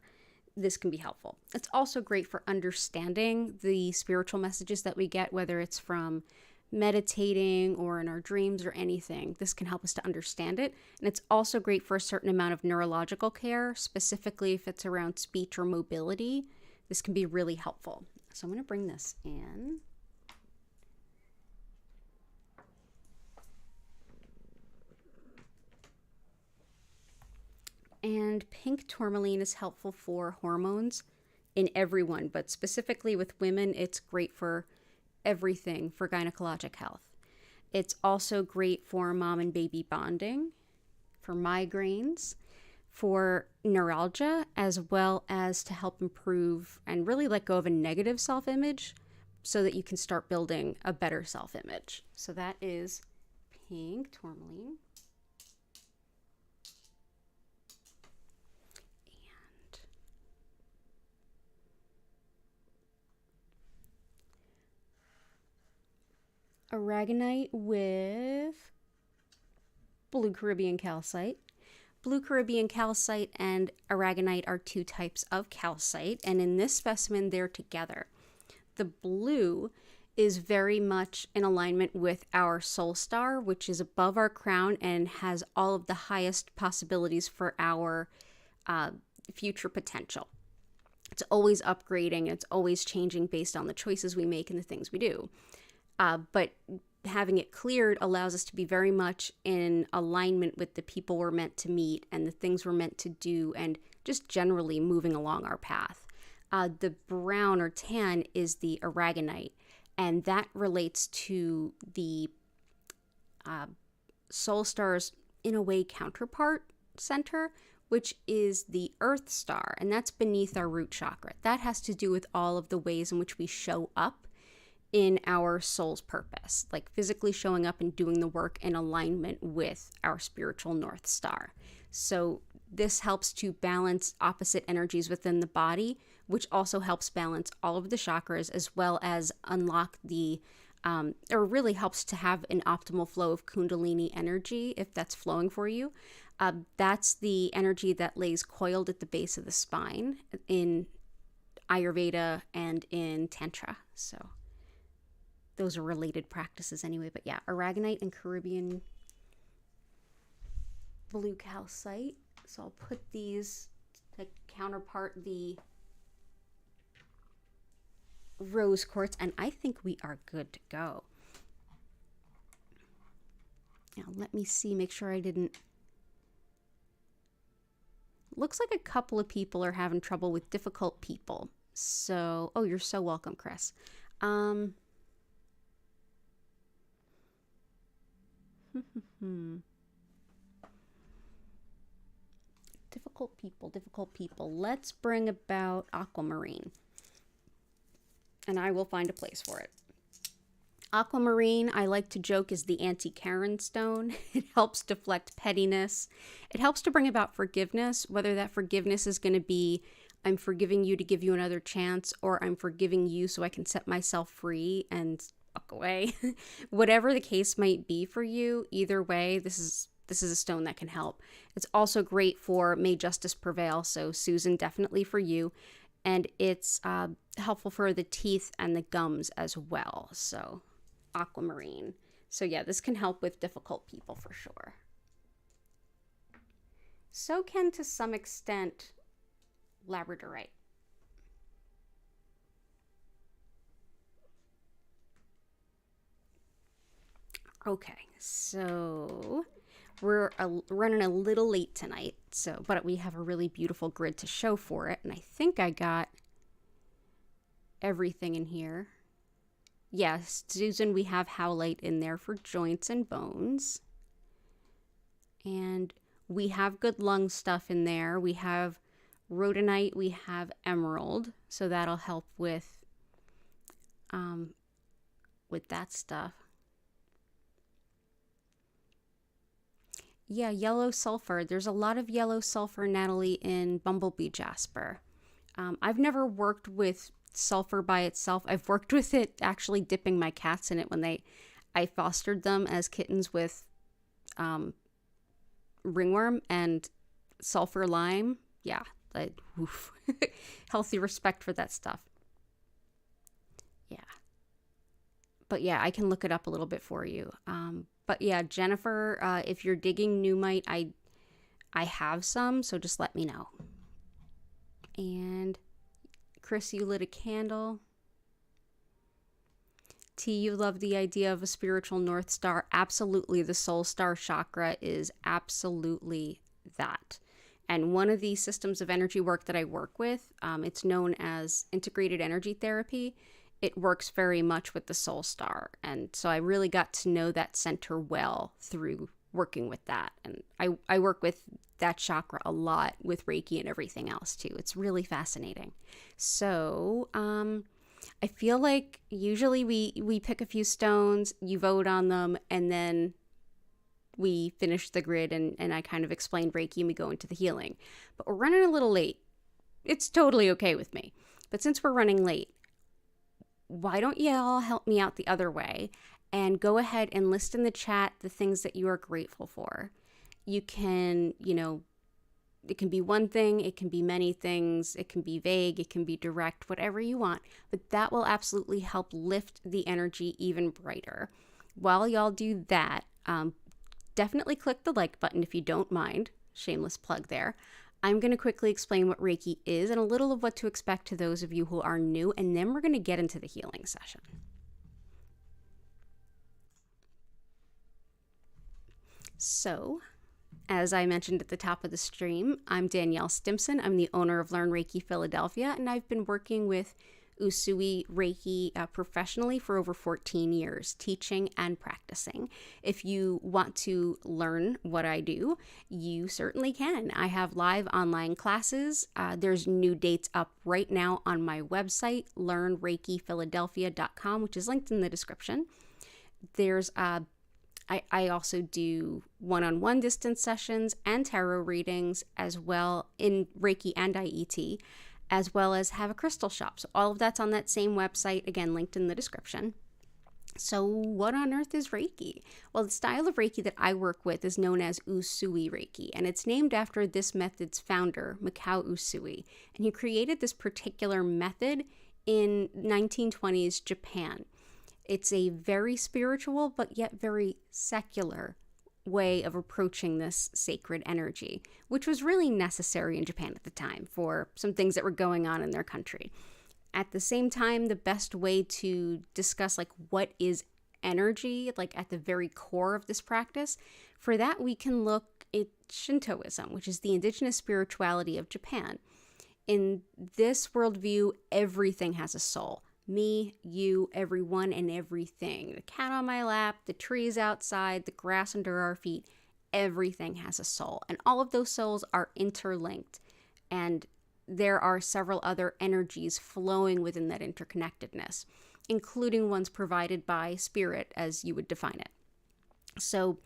this can be helpful. It's also great for understanding the spiritual messages that we get, whether it's from meditating or in our dreams or anything. This can help us to understand it. And it's also great for a certain amount of neurological care, specifically if it's around speech or mobility. This can be really helpful. So I'm going to bring this in. And pink tourmaline is helpful for hormones in everyone, but specifically with women, it's great for everything for gynecologic health. It's also great for mom and baby bonding, for migraines, for neuralgia, as well as to help improve and really let go of a negative self-image so that you can start building a better self-image. So that is pink tourmaline. Aragonite with blue Caribbean calcite. Blue Caribbean calcite and aragonite are two types of calcite, and in this specimen they're together. The blue is very much in alignment with our soul star, which is above our crown and has all of the highest possibilities for our future potential. It's always upgrading. It's always changing based on the choices we make and the things we do. But having it cleared allows us to be very much in alignment with the people we're meant to meet and the things we're meant to do, and just generally moving along our path. The brown or tan is the aragonite, and that relates to the soul star's, in a way, counterpart center, which is the earth star, and that's beneath our root chakra. That has to do with all of the ways in which we show up in our soul's purpose, like physically showing up and doing the work in alignment with our spiritual North Star. So this helps to balance opposite energies within the body, which also helps balance all of the chakras, as well as unlock the, or really helps to have an optimal flow of Kundalini energy, if that's flowing for you. That's the energy that lays coiled at the base of the spine in Ayurveda and in Tantra. So those are related practices anyway. But yeah, aragonite and Caribbean blue calcite. So I'll put these to counterpart the rose quartz, and I think we are good to go. Now let me see, make sure I didn't. Looks like a couple of people are having trouble with difficult people. So, oh, you're so welcome, Chris. Difficult people. Let's bring about aquamarine. And I will find a place for it. Aquamarine, I like to joke, is the anti-Karen stone. It helps deflect pettiness. It helps to bring about forgiveness, whether that forgiveness is going to be, I'm forgiving you to give you another chance, or I'm forgiving you so I can set myself free and walk away. Whatever the case might be for you, either way, this is a stone that can help. It's also great for May Justice Prevail, so Susan, definitely for you. And it's helpful for the teeth and the gums as well. So aquamarine. So yeah, this can help with difficult people for sure. So can, to some extent, labradorite. Okay, so we're running a little late tonight, but we have a really beautiful grid to show for it, and I think I got everything in here. Yes, Susan, we have Howlite in there for joints and bones. And we have good lung stuff in there. We have rhodonite, we have emerald, so that'll help with that stuff. Yeah, yellow sulfur. There's a lot of yellow sulfur, Natalie, in bumblebee jasper. I've never worked with sulfur by itself. I've worked with it actually dipping my cats in it when I fostered them as kittens with ringworm and sulfur lime. Yeah, healthy respect for that stuff. Yeah. But yeah, I can look it up a little bit for you. But yeah, Jennifer, if you're digging Numite, I have some, so just let me know. And Chris, you lit a candle. T, you love the idea of a spiritual North Star. Absolutely, the Soul Star chakra is absolutely that. And one of the systems of energy work that I work with, it's known as integrated energy therapy. It works very much with the Soul Star. And so I really got to know that center well through working with that. And I work with that chakra a lot with Reiki and everything else too. It's really fascinating. So I feel like usually we pick a few stones, you vote on them, and then we finish the grid and I kind of explain Reiki and we go into the healing. But we're running a little late. It's totally okay with me. But since we're running late, why don't you all help me out the other way and go ahead and list in the chat the things that you are grateful for. You can, it can be one thing, it can be many things, it can be vague, it can be direct, whatever you want, but that will absolutely help lift the energy even brighter. While y'all do that, definitely click the like button if you don't mind. Shameless plug there. I'm going to quickly explain what Reiki is and a little of what to expect to those of you who are new, and then we're going to get into the healing session. So, as I mentioned at the top of the stream, I'm Danielle Stimpson. I'm the owner of Learn Reiki Philadelphia, and I've been working with Usui Reiki professionally for over 14 years, teaching and practicing. If you want to learn what I do, you certainly can. I have live online classes. There's new dates up right now on my website, learnreikiphiladelphia.com, which is linked in the description. There's I also do one-on-one distance sessions and tarot readings as well in Reiki and IET, as well as have a crystal shop. So all of that's on that same website, again, linked in the description. So what on earth is Reiki? Well, the style of Reiki that I work with is known as Usui Reiki, and it's named after this method's founder, Mikao Usui. And he created this particular method in 1920s Japan. It's a very spiritual, but yet very secular way of approaching this sacred energy, which was really necessary in Japan at the time for some things that were going on in their country. At the same time, the best way to discuss what is energy, at the very core of this practice, for that we can look at Shintoism, which is the indigenous spirituality of Japan. In this worldview, everything has a soul. Me, you, everyone, and everything. The cat on my lap, the trees outside, the grass under our feet, everything has a soul. And all of those souls are interlinked. And there are several other energies flowing within that interconnectedness, including ones provided by spirit, as you would define it. So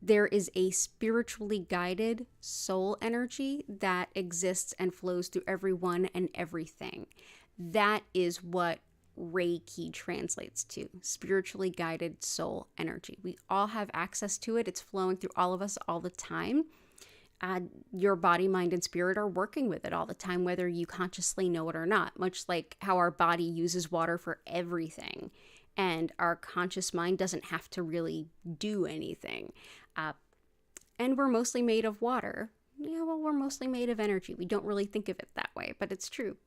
there is a spiritually guided soul energy that exists and flows through everyone and everything. That is what Reiki translates to, spiritually guided soul energy. We all have access to it. It's flowing through all of us all the time. Your body, mind, and spirit are working with it all the time, whether you consciously know it or not, much like how our body uses water for everything. And our conscious mind doesn't have to really do anything. And we're mostly made of water. Yeah, well, we're mostly made of energy. We don't really think of it that way, but it's true.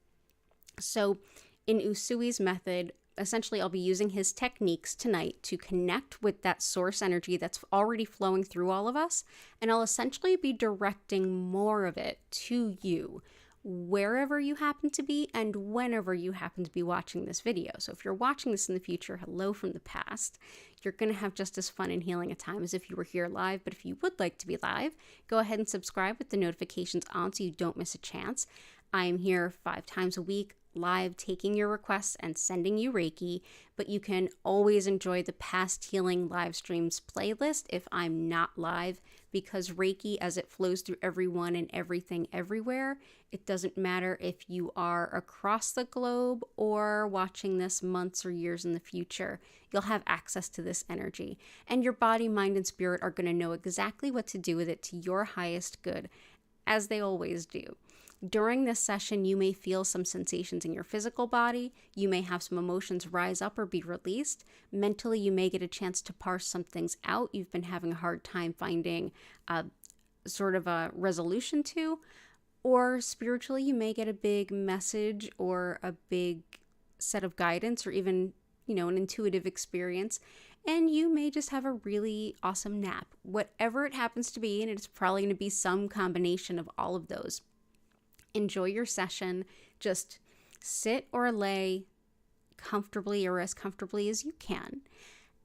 So in Usui's method, essentially I'll be using his techniques tonight to connect with that source energy that's already flowing through all of us, and I'll essentially be directing more of it to you, wherever you happen to be and whenever you happen to be watching this video. So if you're watching this in the future, hello from the past. You're going to have just as fun and healing a time as if you were here live, but if you would like to be live, go ahead and subscribe with the notifications on so you don't miss a chance. I am here 5 times a week, live, taking your requests and sending you Reiki, but you can always enjoy the past healing live streams playlist if I'm not live, because Reiki, as it flows through everyone and everything everywhere, it doesn't matter if you are across the globe or watching this months or years in the future, you'll have access to this energy, and your body, mind, and spirit are going to know exactly what to do with it to your highest good, as they always do. During this session, you may feel some sensations in your physical body. You may have some emotions rise up or be released. Mentally, you may get a chance to parse some things out you've been having a hard time finding sort of a resolution to. Or spiritually, you may get a big message or a big set of guidance or even, an intuitive experience. And you may just have a really awesome nap. Whatever it happens to be, and it's probably going to be some combination of all of those. Enjoy your session. Just sit or lay comfortably or as comfortably as you can,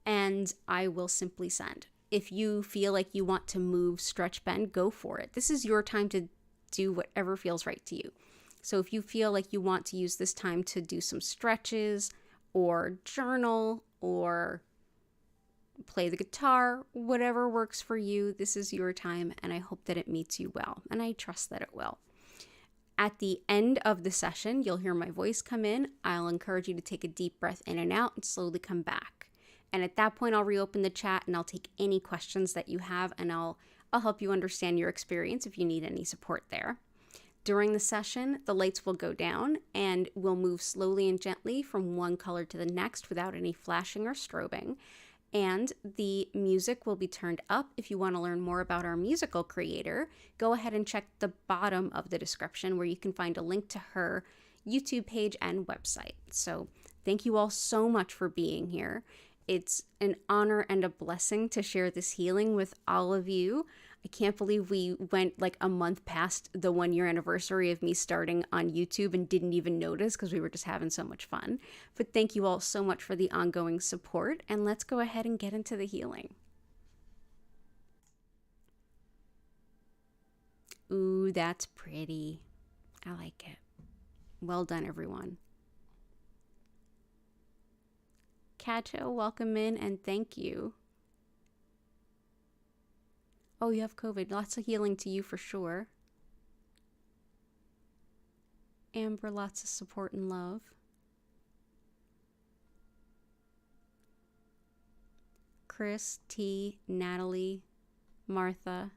and I will simply send. If you feel like you want to move, stretch, bend, go for it. This is your time to do whatever feels right to you. So if you feel like you want to use this time to do some stretches or journal or play the guitar, whatever works for you, this is your time, and I hope that it meets you well, and I trust that it will. At the end of the session, you'll hear my voice come in. I'll encourage you to take a deep breath in and out and slowly come back. And at that point, I'll reopen the chat and I'll take any questions that you have, and I'll help you understand your experience if you need any support there. During the session, the lights will go down and we'll move slowly and gently from one color to the next without any flashing or strobing. And the music will be turned up. If you want to learn more about our musical creator, go ahead and check the bottom of the description where you can find a link to her YouTube page and website. So thank you all so much for being here. It's an honor and a blessing to share this healing with all of you. I can't believe we went like a month past the 1-year anniversary of me starting on YouTube and didn't even notice because we were just having so much fun. But thank you all so much for the ongoing support, and let's go ahead and get into the healing. Ooh, that's pretty. I like it. Well done, everyone. Katja, welcome in and thank you. Oh, you have COVID. Lots of healing to you for sure. Amber, lots of support and love. Chris, T, Natalie, Martha,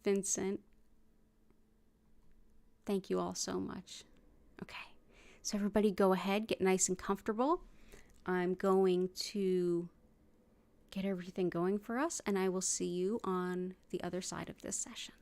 Vincent. Thank you all so much. Okay, so everybody go ahead, get nice and comfortable. I'm going to get everything going for us, and I will see you on the other side of this session.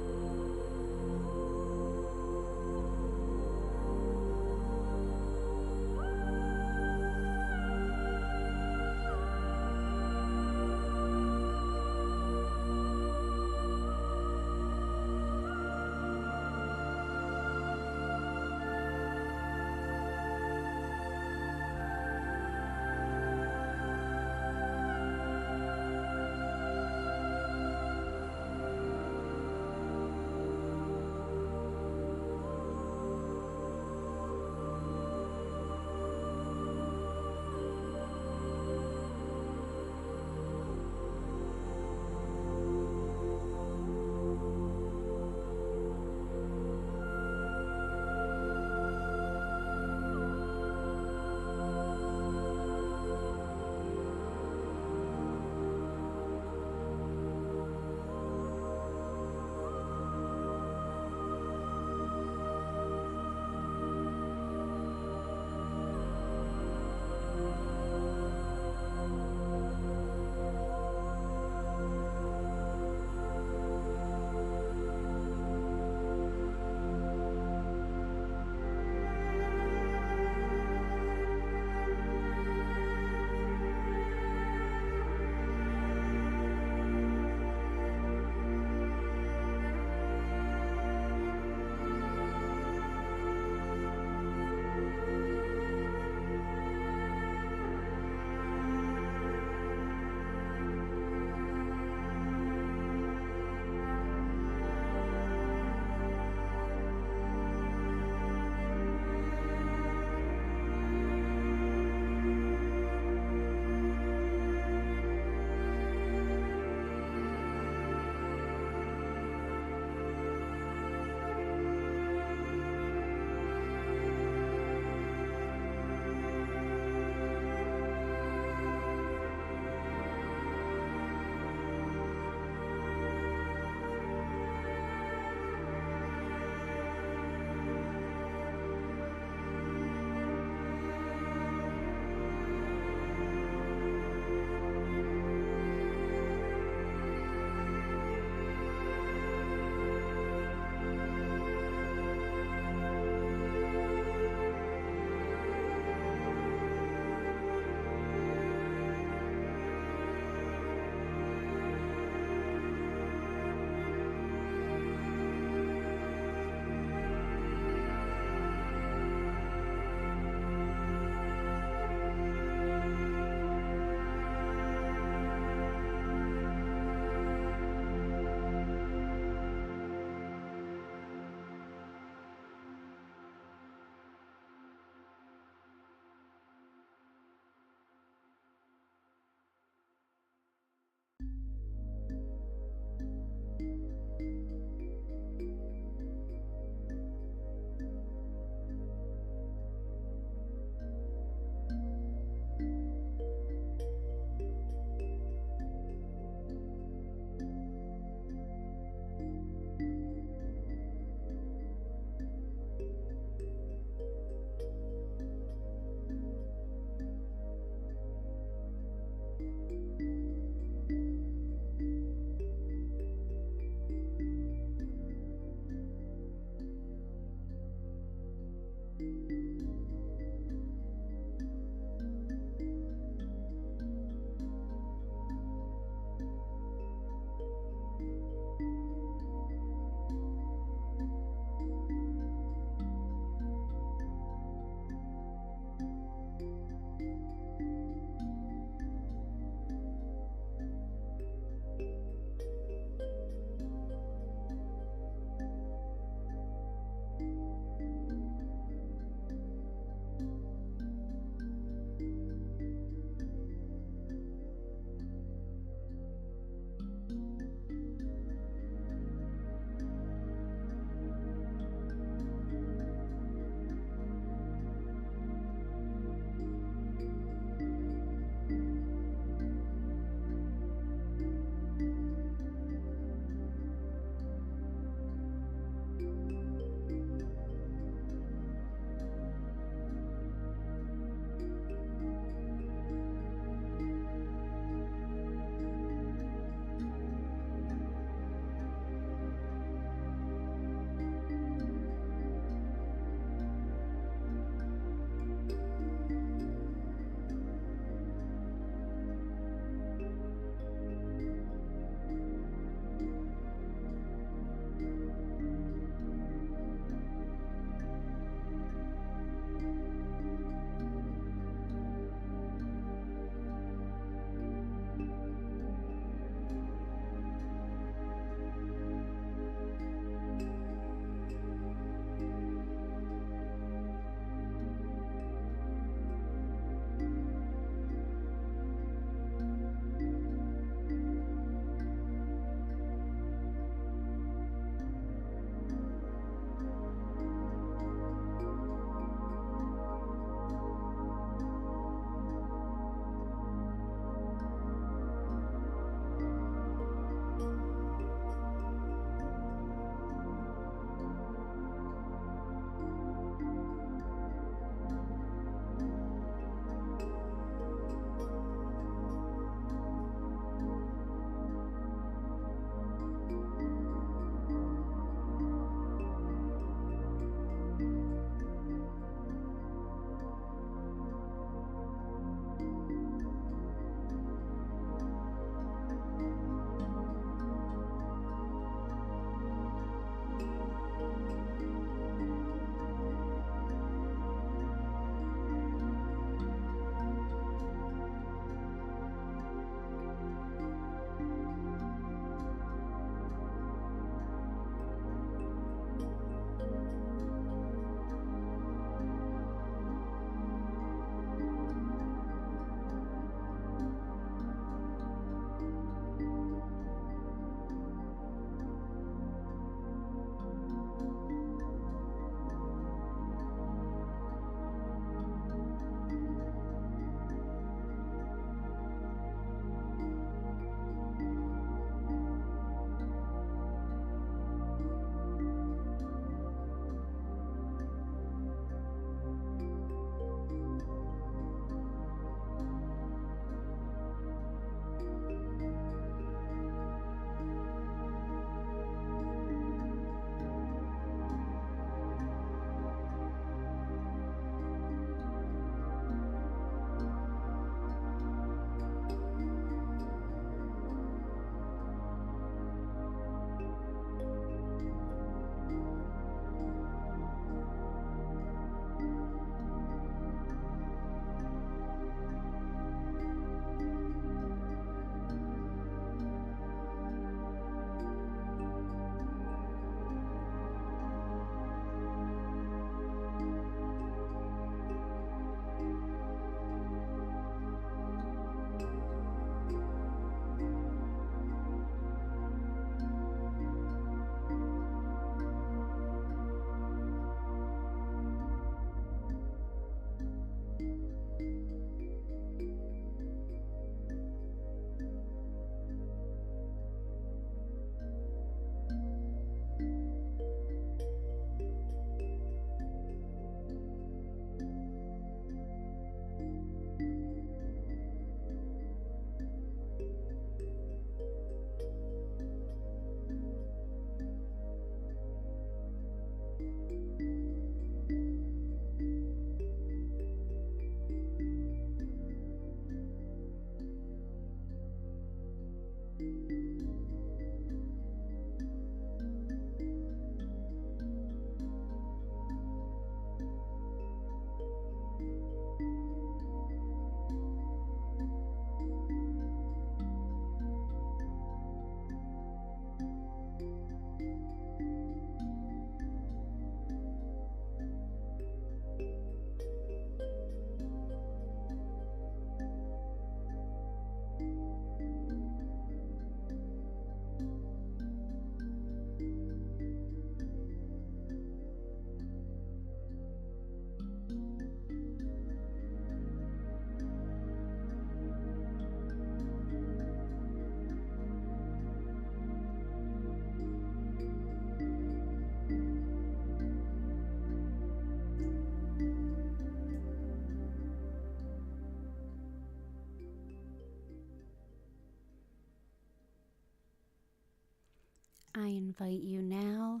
I invite you now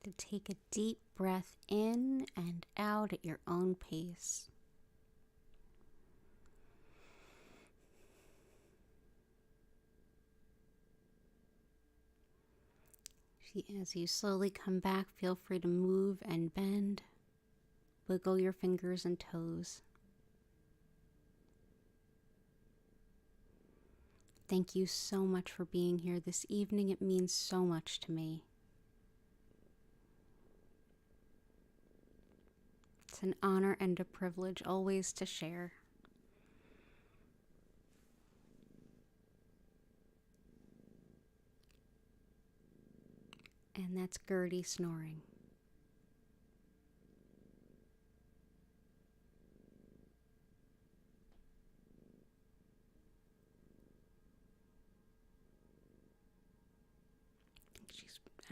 to take a deep breath in and out at your own pace. As you slowly come back, feel free to move and bend. Wiggle your fingers and toes. Thank you so much for being here this evening. It means so much to me. It's an honor and a privilege always to share. And that's Gertie snoring.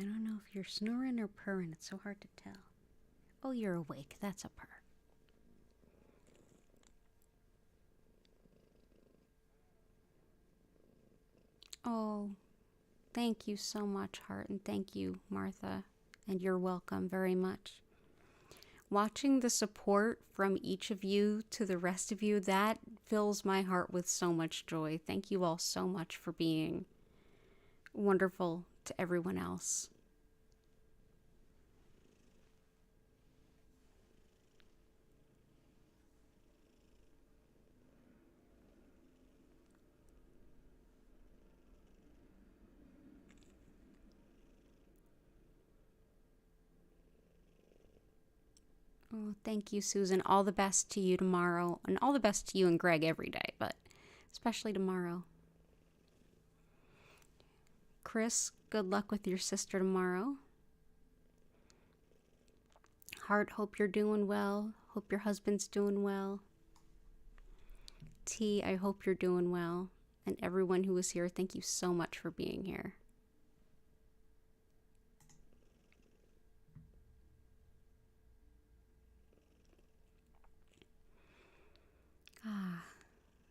I don't know if you're snoring or purring. It's so hard to tell. Oh, you're awake. That's a purr. Oh, thank you so much, Heart, and thank you, Martha, and you're welcome very much. Watching the support from each of you to the rest of you, that fills my heart with so much joy. Thank you all so much for being wonderful to everyone else. Oh, thank you, Susan. All the best to you tomorrow, and all the best to you and Greg every day, but especially tomorrow. Chris, good luck with your sister tomorrow. Heart, hope you're doing well. Hope your husband's doing well. T, I hope you're doing well. And everyone who was here, thank you so much for being here.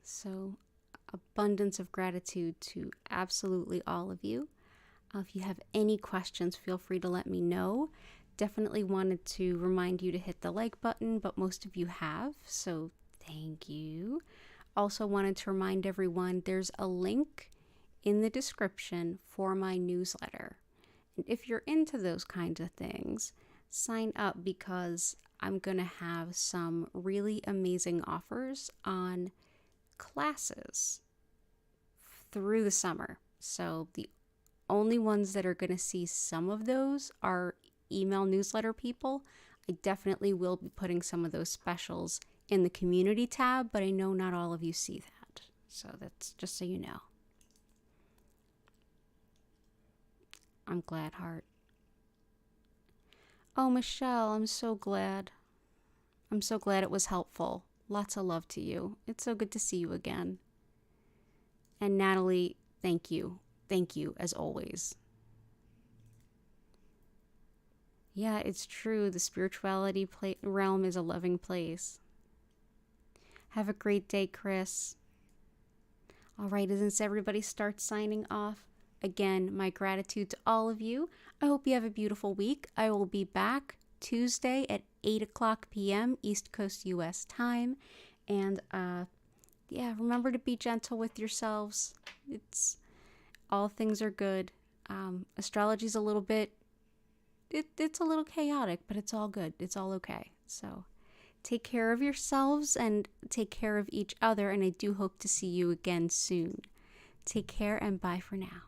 So abundance of gratitude to absolutely all of you. If you have any questions, feel free to let me know. Definitely wanted to remind you to hit the like button, but most of you have, so thank you. Also wanted to remind everyone there's a link in the description for my newsletter. And if you're into those kinds of things, sign up because I'm going to have some really amazing offers on classes through the summer. So the only ones that are going to see some of those are email newsletter people. I definitely will be putting some of those specials in the community tab, but I know not all of you see that. So that's just so you know. I'm glad, Heart. Oh, Michelle, I'm so glad. I'm so glad it was helpful. Lots of love to you. It's so good to see you again. And Natalie, thank you. Thank you, as always. Yeah, it's true. The spirituality realm is a loving place. Have a great day, Chris. All right, as everybody starts signing off, again, my gratitude to all of you. I hope you have a beautiful week. I will be back Tuesday at 8 o'clock p.m. East Coast U.S. time. And remember to be gentle with yourselves. All things are good. Astrology's a little bit, it's a little chaotic, but it's all good. It's all okay. So take care of yourselves and take care of each other. And I do hope to see you again soon. Take care and bye for now.